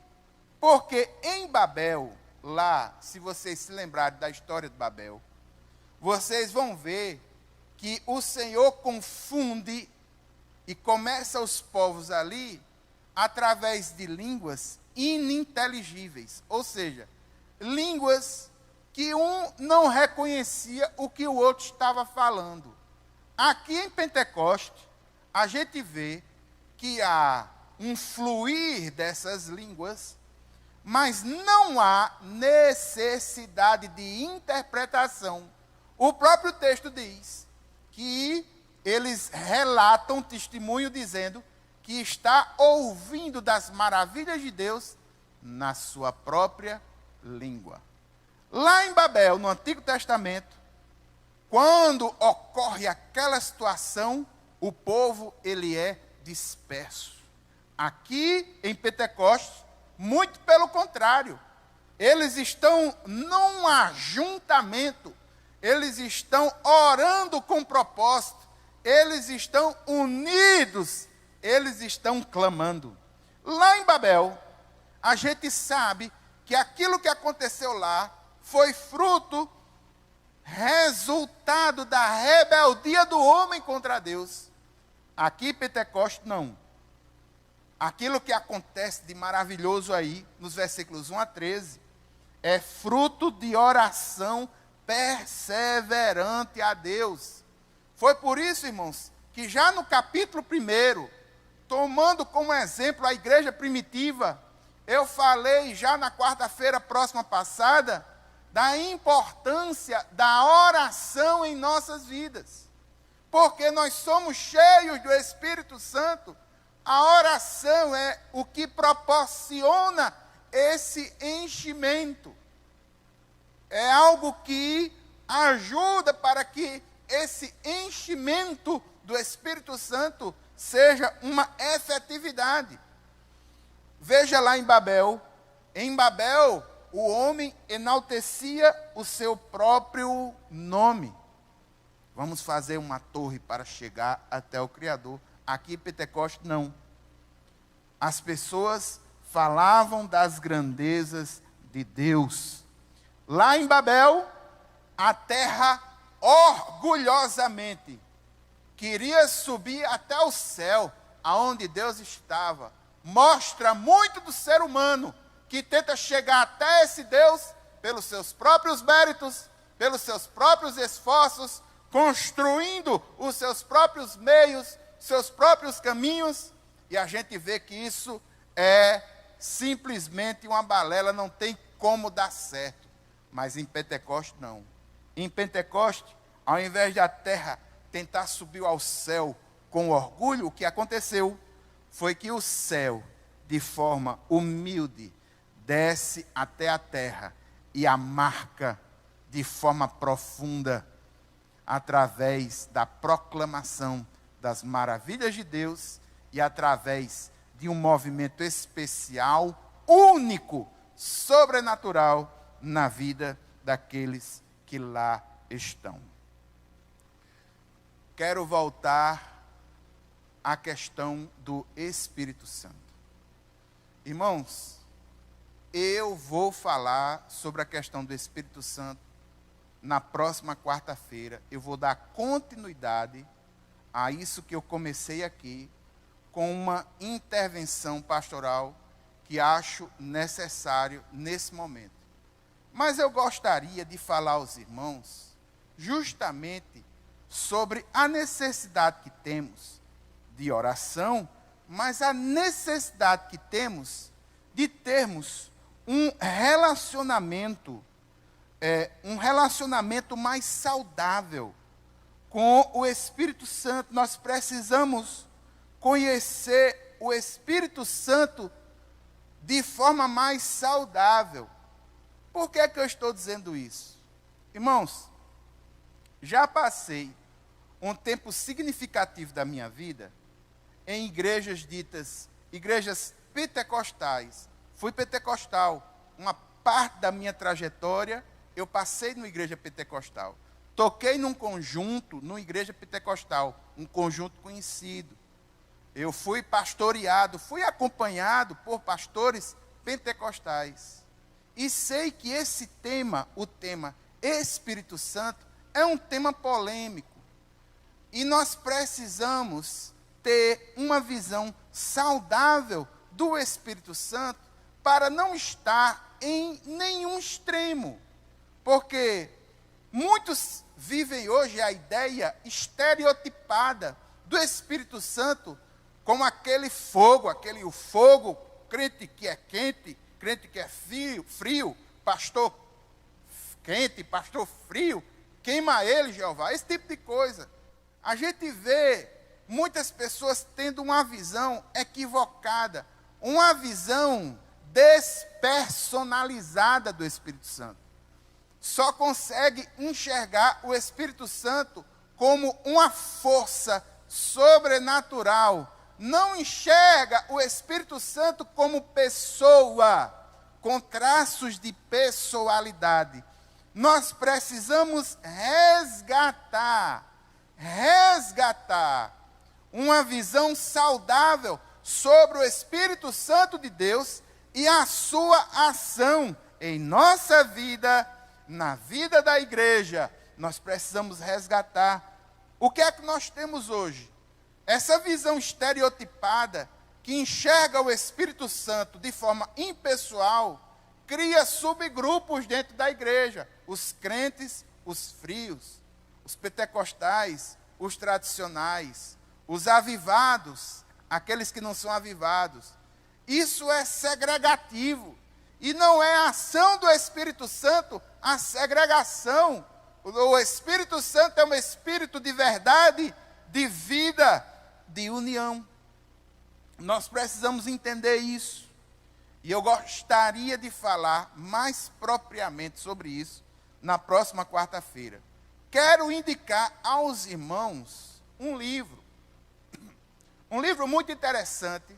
S1: Porque em Babel, lá, se vocês se lembrarem da história de Babel, vocês vão ver que o Senhor confunde e começa os povos ali através de línguas ininteligíveis, ou seja, línguas que um não reconhecia o que o outro estava falando. Aqui em Pentecostes, a gente vê que há um fluir dessas línguas, mas não há necessidade de interpretação. O próprio texto diz que eles relatam testemunho dizendo que está ouvindo das maravilhas de Deus na sua própria língua. Lá em Babel, no Antigo Testamento, quando ocorre aquela situação, o povo ele é disperso. Aqui em Pentecostes, muito pelo contrário, eles estão num ajuntamento, eles estão orando com propósito, eles estão unidos, eles estão clamando. Lá em Babel, a gente sabe que aquilo que aconteceu lá foi fruto, resultado da rebeldia do homem contra Deus. Aqui em Pentecostes, não. Aquilo que acontece de maravilhoso aí, nos versículos 1 a 13, é fruto de oração perseverante a Deus. Foi por isso, irmãos, que já no capítulo 1, tomando como exemplo a igreja primitiva, eu falei já na quarta-feira próxima passada, da importância da oração em nossas vidas. porque nós somos cheios do Espírito Santo. A oração é o que proporciona esse enchimento. É algo que ajuda para que esse enchimento do Espírito Santo seja uma efetividade. Veja lá em Babel. Em Babel, o homem enaltecia o seu próprio nome. Vamos fazer uma torre para chegar até o Criador. Aqui em Pentecostes, não. As pessoas falavam das grandezas de Deus. Lá em Babel, a terra orgulhosamente queria subir até o céu, aonde Deus estava. Mostra muito do ser humano que tenta chegar até esse Deus pelos seus próprios méritos, pelos seus próprios esforços, construindo os seus próprios meios, seus próprios caminhos, e a gente vê que isso é simplesmente uma balela, não tem como dar certo. Mas em Pentecostes não. Em Pentecostes, ao invés da terra tentar subir ao céu com orgulho, o que aconteceu foi que o céu, de forma humilde, desce até a terra e a marca de forma profunda, através da proclamação das maravilhas de Deus e através de um movimento especial, único, sobrenatural na vida daqueles que lá estão. Quero voltar à questão do Espírito Santo. Irmãos, eu vou falar sobre a questão do Espírito Santo na próxima quarta-feira. Eu vou dar continuidade a isso que eu comecei aqui, com uma intervenção pastoral que acho necessário nesse momento. Mas eu gostaria de falar aos irmãos justamente sobre a necessidade que temos de oração, mas a necessidade que temos de termos um relacionamento mais saudável com o Espírito Santo. Nós precisamos conhecer o Espírito Santo de forma mais saudável. Por que é que eu estou dizendo isso? Irmãos, já passei um tempo significativo da minha vida em igrejas ditas, igrejas pentecostais. Fui pentecostal. Uma parte da minha trajetória, eu passei numa igreja pentecostal. Toquei num conjunto, numa igreja pentecostal, um conjunto conhecido. Eu fui pastoreado, fui acompanhado por pastores pentecostais. E sei que esse tema, o tema Espírito Santo, é um tema polêmico. E nós precisamos ter uma visão saudável do Espírito Santo para não estar em nenhum extremo. Porque muitos vivem hoje a ideia estereotipada do Espírito Santo como aquele fogo, o fogo, crente que é quente, crente que é frio, pastor quente, pastor frio, queima ele, Jeová, esse tipo de coisa. A gente vê muitas pessoas tendo uma visão equivocada, uma visão despersonalizada do Espírito Santo. Só consegue enxergar o Espírito Santo como uma força sobrenatural. Não enxerga o Espírito Santo como pessoa, com traços de pessoalidade. Nós precisamos resgatar uma visão saudável sobre o Espírito Santo de Deus e a sua ação em nossa vida, na vida da igreja. Nós precisamos resgatar. O que é que nós temos hoje? Essa visão estereotipada que enxerga o Espírito Santo de forma impessoal, cria subgrupos dentro da igreja. Os crentes, os frios, os pentecostais, os tradicionais, os avivados, aqueles que não são avivados. Isso é segregativo. E não é a ação do Espírito Santo a segregação. O Espírito Santo é um espírito de verdade, de vida, de união. Nós precisamos entender isso. E eu gostaria de falar mais propriamente sobre isso na próxima quarta-feira. Quero indicar aos irmãos um livro muito interessante,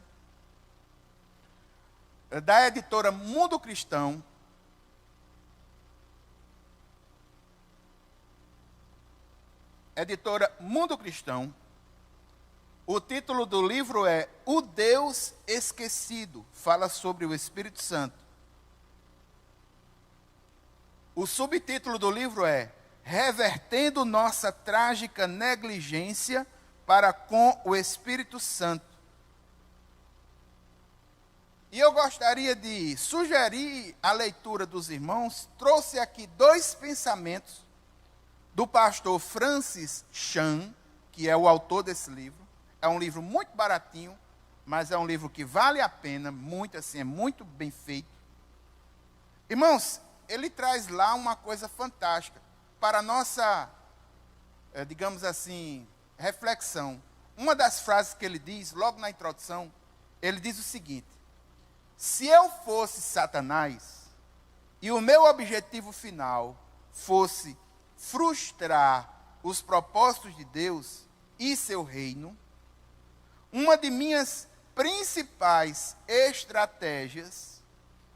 S1: da editora Mundo Cristão. Editora Mundo Cristão. O título do livro é O Deus Esquecido. Fala sobre o Espírito Santo. O subtítulo do livro é Revertendo Nossa Trágica Negligência para com o Espírito Santo. E eu gostaria de sugerir a leitura dos irmãos. Trouxe aqui 2 pensamentos do pastor Francis Chan, que é o autor desse livro. É um livro muito baratinho, mas é um livro que vale a pena, muito assim, é muito bem feito. Irmãos, ele traz lá uma coisa fantástica para a nossa, digamos assim, reflexão. Uma das frases que ele diz, logo na introdução, ele diz o seguinte: se eu fosse Satanás e o meu objetivo final fosse frustrar os propósitos de Deus e seu reino, uma de minhas principais estratégias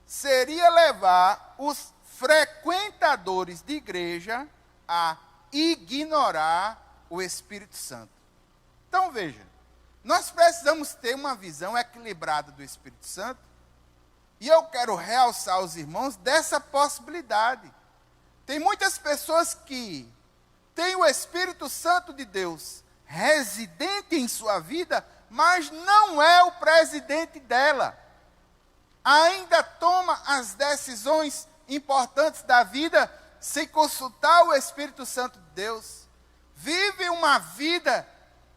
S1: seria levar os frequentadores de igreja a ignorar o Espírito Santo. Então veja, nós precisamos ter uma visão equilibrada do Espírito Santo, e eu quero realçar aos irmãos dessa possibilidade. Tem muitas pessoas que têm o Espírito Santo de Deus residente em sua vida, mas não é o presidente dela. Ainda toma as decisões importantes da vida sem consultar o Espírito Santo de Deus. Vive uma vida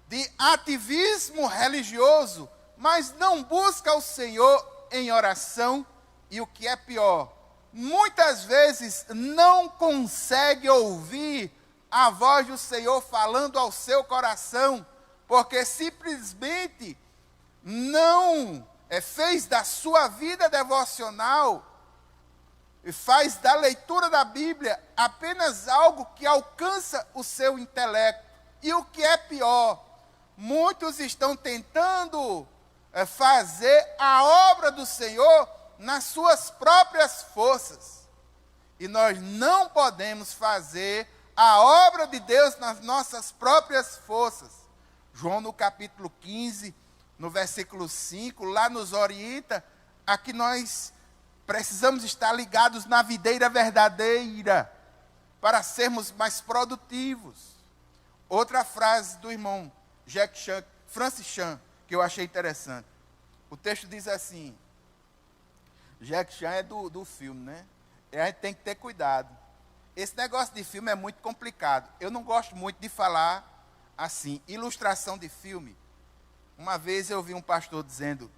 S1: de ativismo religioso, mas não busca o Senhor em oração. E o que é pior, muitas vezes não consegue ouvir a voz do Senhor falando ao seu coração, porque simplesmente não fez da sua vida devocional e faz da leitura da Bíblia apenas algo que alcança o seu intelecto. E o que é pior, muitos estão tentando fazer a obra do Senhor nas suas próprias forças. E nós não podemos fazer a obra de Deus nas nossas próprias forças. João, no capítulo 15, no versículo 5, lá nos orienta a que nós precisamos estar ligados na videira verdadeira para sermos mais produtivos. Outra frase do irmão Francis Chan, que eu achei interessante. O texto diz assim, Jack Chan é do filme, né? E a gente tem que ter cuidado. Esse negócio de filme é muito complicado. Eu não gosto muito de falar assim, ilustração de filme. Uma vez eu vi um pastor dizendo,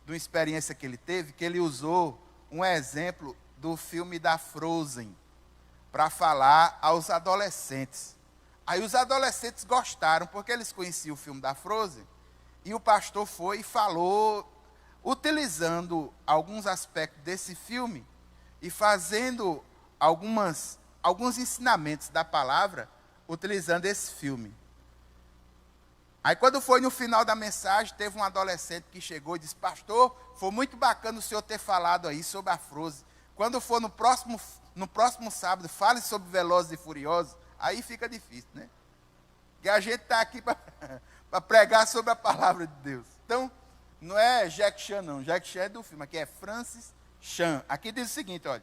S1: de uma experiência que ele teve, que ele usou um exemplo do filme da Frozen para falar aos adolescentes. Aí os adolescentes gostaram, porque eles conheciam o filme da Frozen, e o pastor foi e falou, utilizando alguns aspectos desse filme e fazendo alguns ensinamentos da palavra, utilizando esse filme. Aí quando foi no final da mensagem, teve um adolescente que chegou e disse, pastor, foi muito bacana o senhor ter falado aí sobre a Frozen. Quando for no próximo sábado, fale sobre Velozes e Furiosos, aí fica difícil, né? Porque a gente está aqui para pregar sobre a palavra de Deus. Então, não é Jack Chan não, Jack Chan é do filme, aqui é Francis Chan. Aqui diz o seguinte, olha,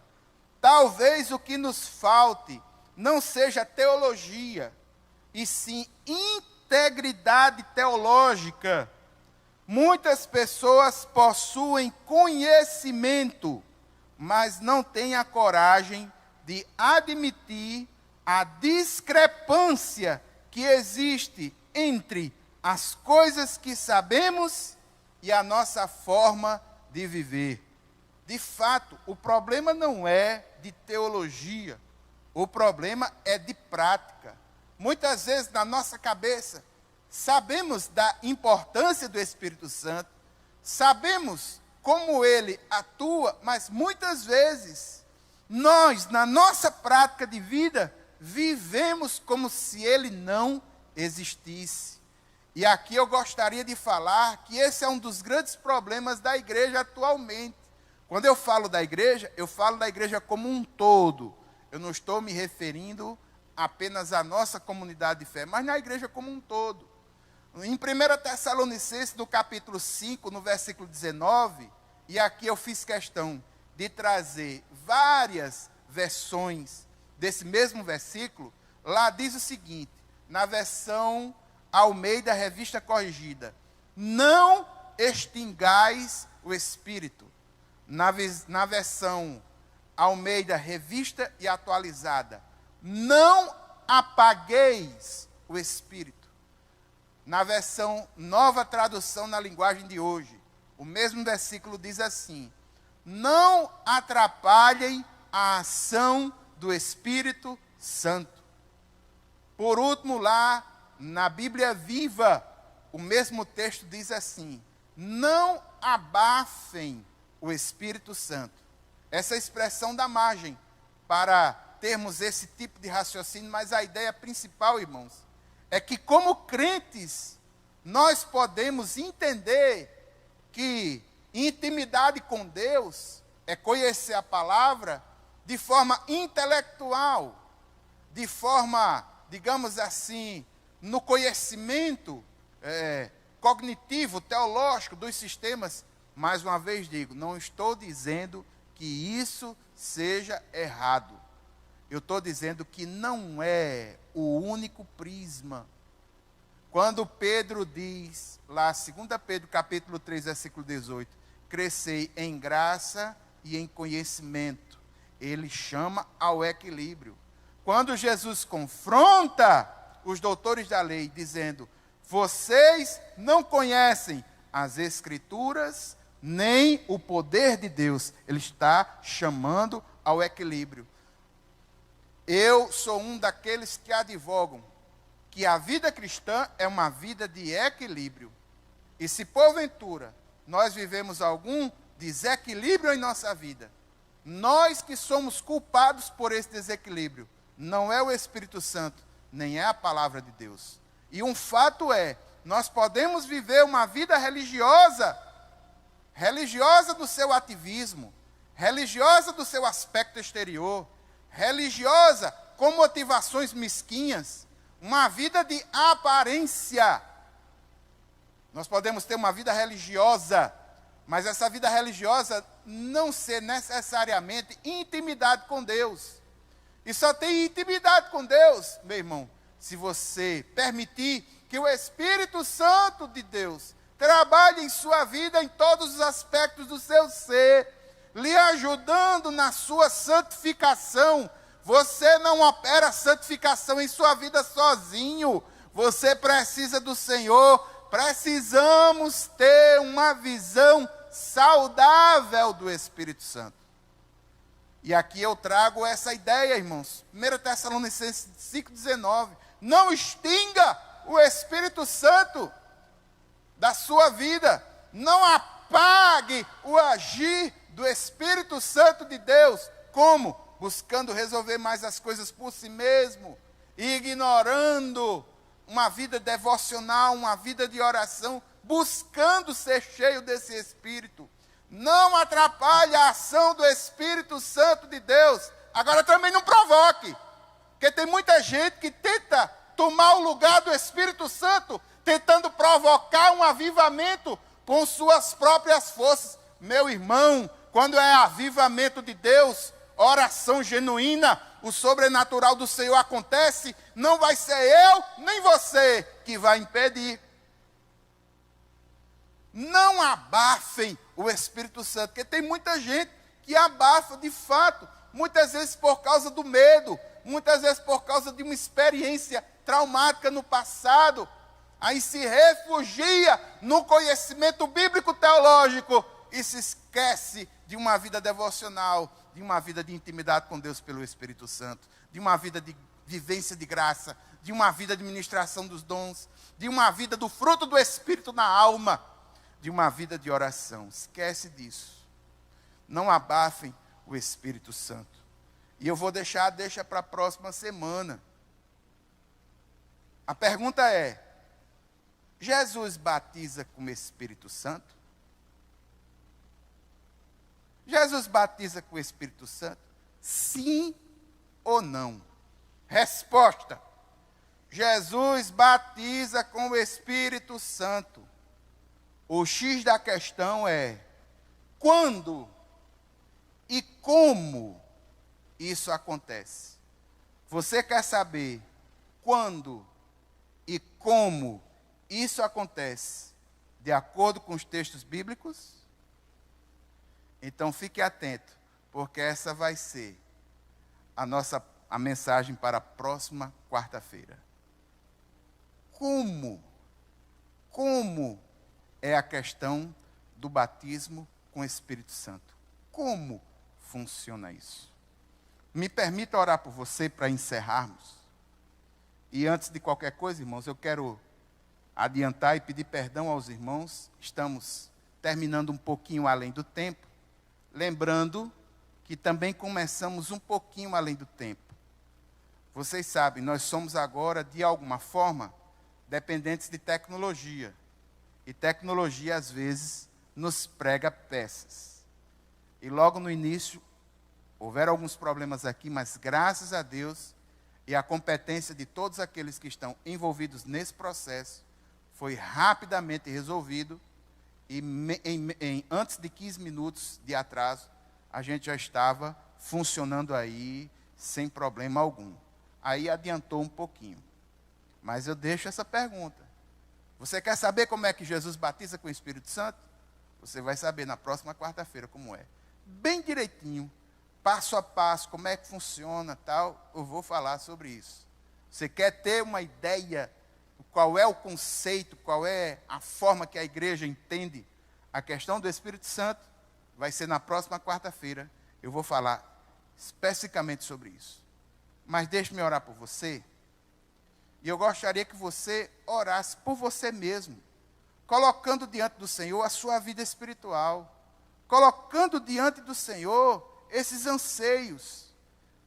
S1: talvez o que nos falte não seja teologia, e sim integridade teológica. Muitas pessoas possuem conhecimento, mas não têm a coragem de admitir a discrepância que existe entre as coisas que sabemos e a nossa forma de viver. De fato, o problema não é de teologia. O problema é de prática. Muitas vezes na nossa cabeça, sabemos da importância do Espírito Santo, sabemos como ele atua, mas muitas vezes nós, na nossa prática de vida, vivemos como se ele não existisse. E aqui eu gostaria de falar que esse é um dos grandes problemas da igreja atualmente. Quando eu falo da igreja como um todo. Eu não estou me referindo apenas à nossa comunidade de fé, mas na igreja como um todo. Em 1 Tessalonicenses, no capítulo 5, no versículo 19, e aqui eu fiz questão de trazer várias versões desse mesmo versículo, lá diz o seguinte, na versão Almeida, Revista Corrigida: não extingais o Espírito. Na versão Almeida, Revista e Atualizada: não apagueis o Espírito. Na versão Nova Tradução na linguagem de hoje, o mesmo versículo diz assim: não atrapalhem a ação do Espírito Santo. Por último, lá na Bíblia Viva, o mesmo texto diz assim: não abafem o Espírito Santo. Essa expressão dá margem para termos esse tipo de raciocínio, mas a ideia principal, irmãos, é que como crentes, nós podemos entender que intimidade com Deus é conhecer a palavra de forma intelectual, de forma, digamos assim, no conhecimento cognitivo, teológico dos sistemas. Mais uma vez digo, não estou dizendo que isso seja errado. Eu estou dizendo que não é o único prisma. Quando Pedro diz, lá 2 Pedro capítulo 3, versículo 18, crescei em graça e em conhecimento, ele chama ao equilíbrio. Quando Jesus confronta os doutores da lei, dizendo, vocês não conhecem as Escrituras, nem o poder de Deus, ele está chamando ao equilíbrio. Eu sou um daqueles que advogam que a vida cristã é uma vida de equilíbrio. E se porventura nós vivemos algum desequilíbrio em nossa vida, nós que somos culpados por esse desequilíbrio, não é o Espírito Santo, nem é a palavra de Deus. E um fato é, nós podemos viver uma vida religiosa do seu ativismo, religiosa do seu aspecto exterior, religiosa com motivações mesquinhas, uma vida de aparência. Nós podemos ter uma vida religiosa, mas essa vida religiosa não ser necessariamente intimidade com Deus. E só tem intimidade com Deus, meu irmão, se você permitir que o Espírito Santo de Deus trabalhe em sua vida em todos os aspectos do seu ser, lhe ajudando na sua santificação. Você não opera santificação em sua vida sozinho. Você precisa do Senhor. Precisamos ter uma visão saudável do Espírito Santo. E aqui eu trago essa ideia, irmãos. 1 Tessalonicenses 5,19. Não extinga o Espírito Santo da sua vida. Não apague o agir do Espírito Santo de Deus. Como? Buscando resolver mais as coisas por si mesmo, ignorando uma vida devocional, uma vida de oração, buscando ser cheio desse Espírito. Não atrapalhe a ação do Espírito Santo de Deus. Agora também não provoque, porque tem muita gente que tenta tomar o lugar do Espírito Santo, tentando provocar um avivamento com suas próprias forças. Meu irmão, quando é avivamento de Deus, oração genuína, o sobrenatural do Senhor acontece, não vai ser eu nem você que vai impedir. Não abafem o Espírito Santo, porque tem muita gente que abafa de fato, muitas vezes por causa do medo, muitas vezes por causa de uma experiência traumática no passado, aí se refugia no conhecimento bíblico teológico e se esquece de uma vida devocional, de uma vida de intimidade com Deus pelo Espírito Santo, de uma vida de vivência de graça, de uma vida de ministração dos dons, de uma vida do fruto do Espírito na alma, de uma vida de oração. Esquece disso. Não abafem o Espírito Santo. E eu vou deixa para a próxima semana. A pergunta é: Jesus batiza com o Espírito Santo? Jesus batiza com o Espírito Santo? Sim ou não? Resposta: Jesus batiza com o Espírito Santo. O X da questão é: quando e como isso acontece? Você quer saber quando e como isso acontece de acordo com os textos bíblicos? Então fique atento, porque essa vai ser a mensagem para a próxima quarta-feira. Como é a questão do batismo com o Espírito Santo? Como funciona isso? Me permita orar por você para encerrarmos. E antes de qualquer coisa, irmãos, eu quero adiantar e pedir perdão aos irmãos. Estamos terminando um pouquinho além do tempo. Lembrando que também começamos um pouquinho além do tempo. Vocês sabem, nós somos agora, de alguma forma, dependentes de tecnologia. E tecnologia, às vezes, nos prega peças. E logo no início, houveram alguns problemas aqui, mas graças a Deus e a competência de todos aqueles que estão envolvidos nesse processo, foi rapidamente resolvido. E antes de 15 minutos de atraso, a gente já estava funcionando aí sem problema algum. Aí adiantou um pouquinho. Mas eu deixo essa pergunta. Você quer saber como é que Jesus batiza com o Espírito Santo? Você vai saber na próxima quarta-feira como é. Bem direitinho, passo a passo, como é que funciona, tal, eu vou falar sobre isso. Você quer ter uma ideia qual é o conceito, qual é a forma que a igreja entende a questão do Espírito Santo? Vai ser na próxima quarta-feira. Eu vou falar especificamente sobre isso. Mas deixe-me orar por você. E eu gostaria que você orasse por você mesmo, colocando diante do Senhor a sua vida espiritual, colocando diante do Senhor esses anseios,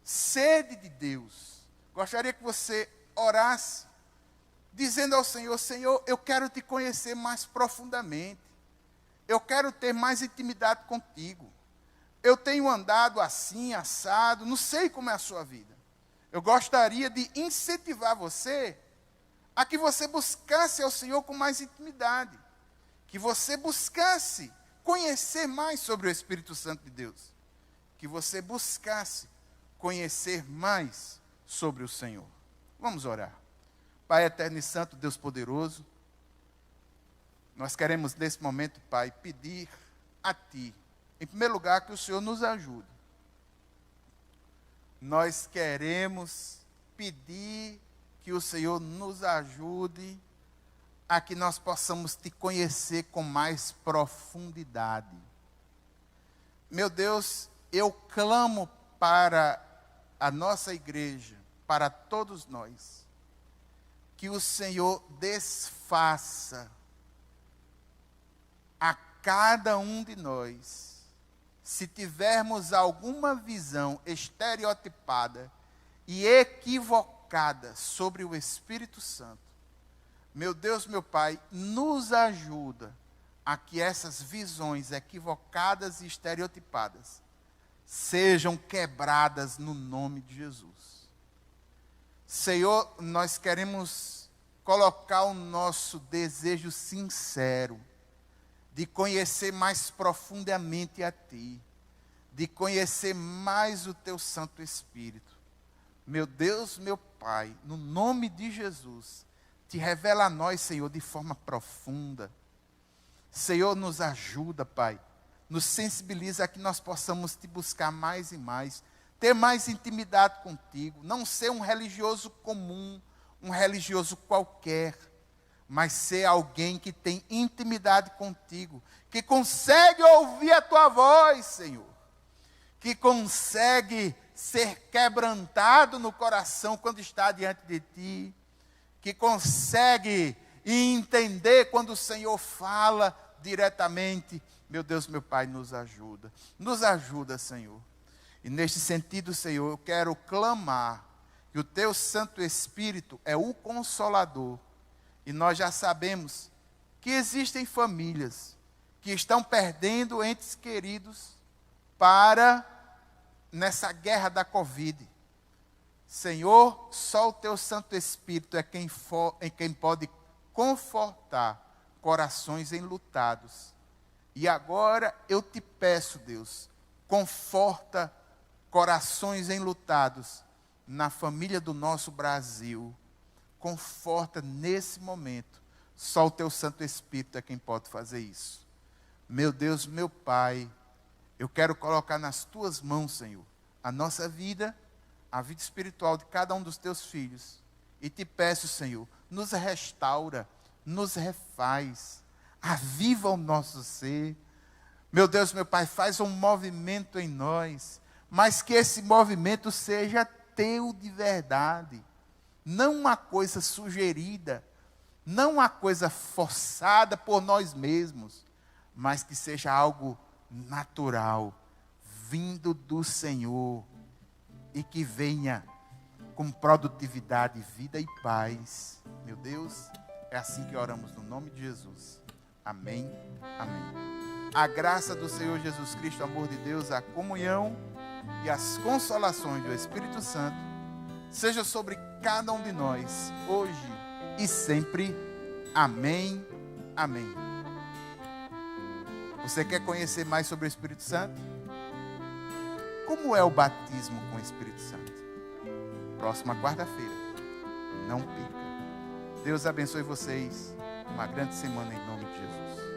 S1: sede de Deus. Gostaria que você orasse, dizendo ao Senhor: Senhor, eu quero te conhecer mais profundamente. Eu quero ter mais intimidade contigo. Eu tenho andado assim, assado, não sei como é a sua vida. Eu gostaria de incentivar você a que você buscasse ao Senhor com mais intimidade. Que você buscasse conhecer mais sobre o Espírito Santo de Deus. Que você buscasse conhecer mais sobre o Senhor. Vamos orar. Pai eterno e santo, Deus poderoso, nós queremos nesse momento, Pai, pedir a Ti, em primeiro lugar, que o Senhor nos ajude. Nós queremos pedir que o Senhor nos ajude a que nós possamos Te conhecer com mais profundidade. Meu Deus, eu clamo para a nossa igreja, para todos nós, que o Senhor desfaça a cada um de nós, se tivermos alguma visão estereotipada e equivocada sobre o Espírito Santo. Meu Deus, meu Pai, nos ajuda a que essas visões equivocadas e estereotipadas sejam quebradas no nome de Jesus. Senhor, nós queremos colocar o nosso desejo sincero de conhecer mais profundamente a Ti, de conhecer mais o Teu Santo Espírito. Meu Deus, meu Pai, no nome de Jesus, Te revela a nós, Senhor, de forma profunda. Senhor, nos ajuda, Pai, nos sensibiliza a que nós possamos Te buscar mais e mais, ter mais intimidade contigo, não ser um religioso comum, um religioso qualquer, mas ser alguém que tem intimidade contigo, que consegue ouvir a Tua voz, Senhor, que consegue ser quebrantado no coração quando está diante de ti, que consegue entender quando o Senhor fala diretamente. Meu Deus, meu Pai, nos ajuda, Senhor. E neste sentido, Senhor, eu quero clamar que o Teu Santo Espírito é o Consolador. E nós já sabemos que existem famílias que estão perdendo entes queridos nessa guerra da Covid. Senhor, só o Teu Santo Espírito é quem pode confortar corações enlutados. E agora eu te peço, Deus, conforta corações enlutados na família do nosso Brasil. Conforta nesse momento. Só o Teu Santo Espírito é quem pode fazer isso. Meu Deus, meu Pai, eu quero colocar nas Tuas mãos, Senhor, a nossa vida, a vida espiritual de cada um dos Teus filhos. E te peço, Senhor, nos restaura, nos refaz, aviva o nosso ser. Meu Deus, meu Pai, faz um movimento em nós, mas que esse movimento seja Teu de verdade. Não uma coisa sugerida, não uma coisa forçada por nós mesmos, mas que seja algo natural, vindo do Senhor, e que venha com produtividade, vida e paz. Meu Deus, é assim que oramos no nome de Jesus. Amém, amém. A graça do Senhor Jesus Cristo, o amor de Deus, a comunhão e as consolações do Espírito Santo seja sobre cada um de nós, hoje e sempre. Amém, amém. Você quer conhecer mais sobre o Espírito Santo? Como é o batismo com o Espírito Santo? Próxima quarta-feira. Não perca. Deus abençoe vocês. Uma grande semana em nome de Jesus.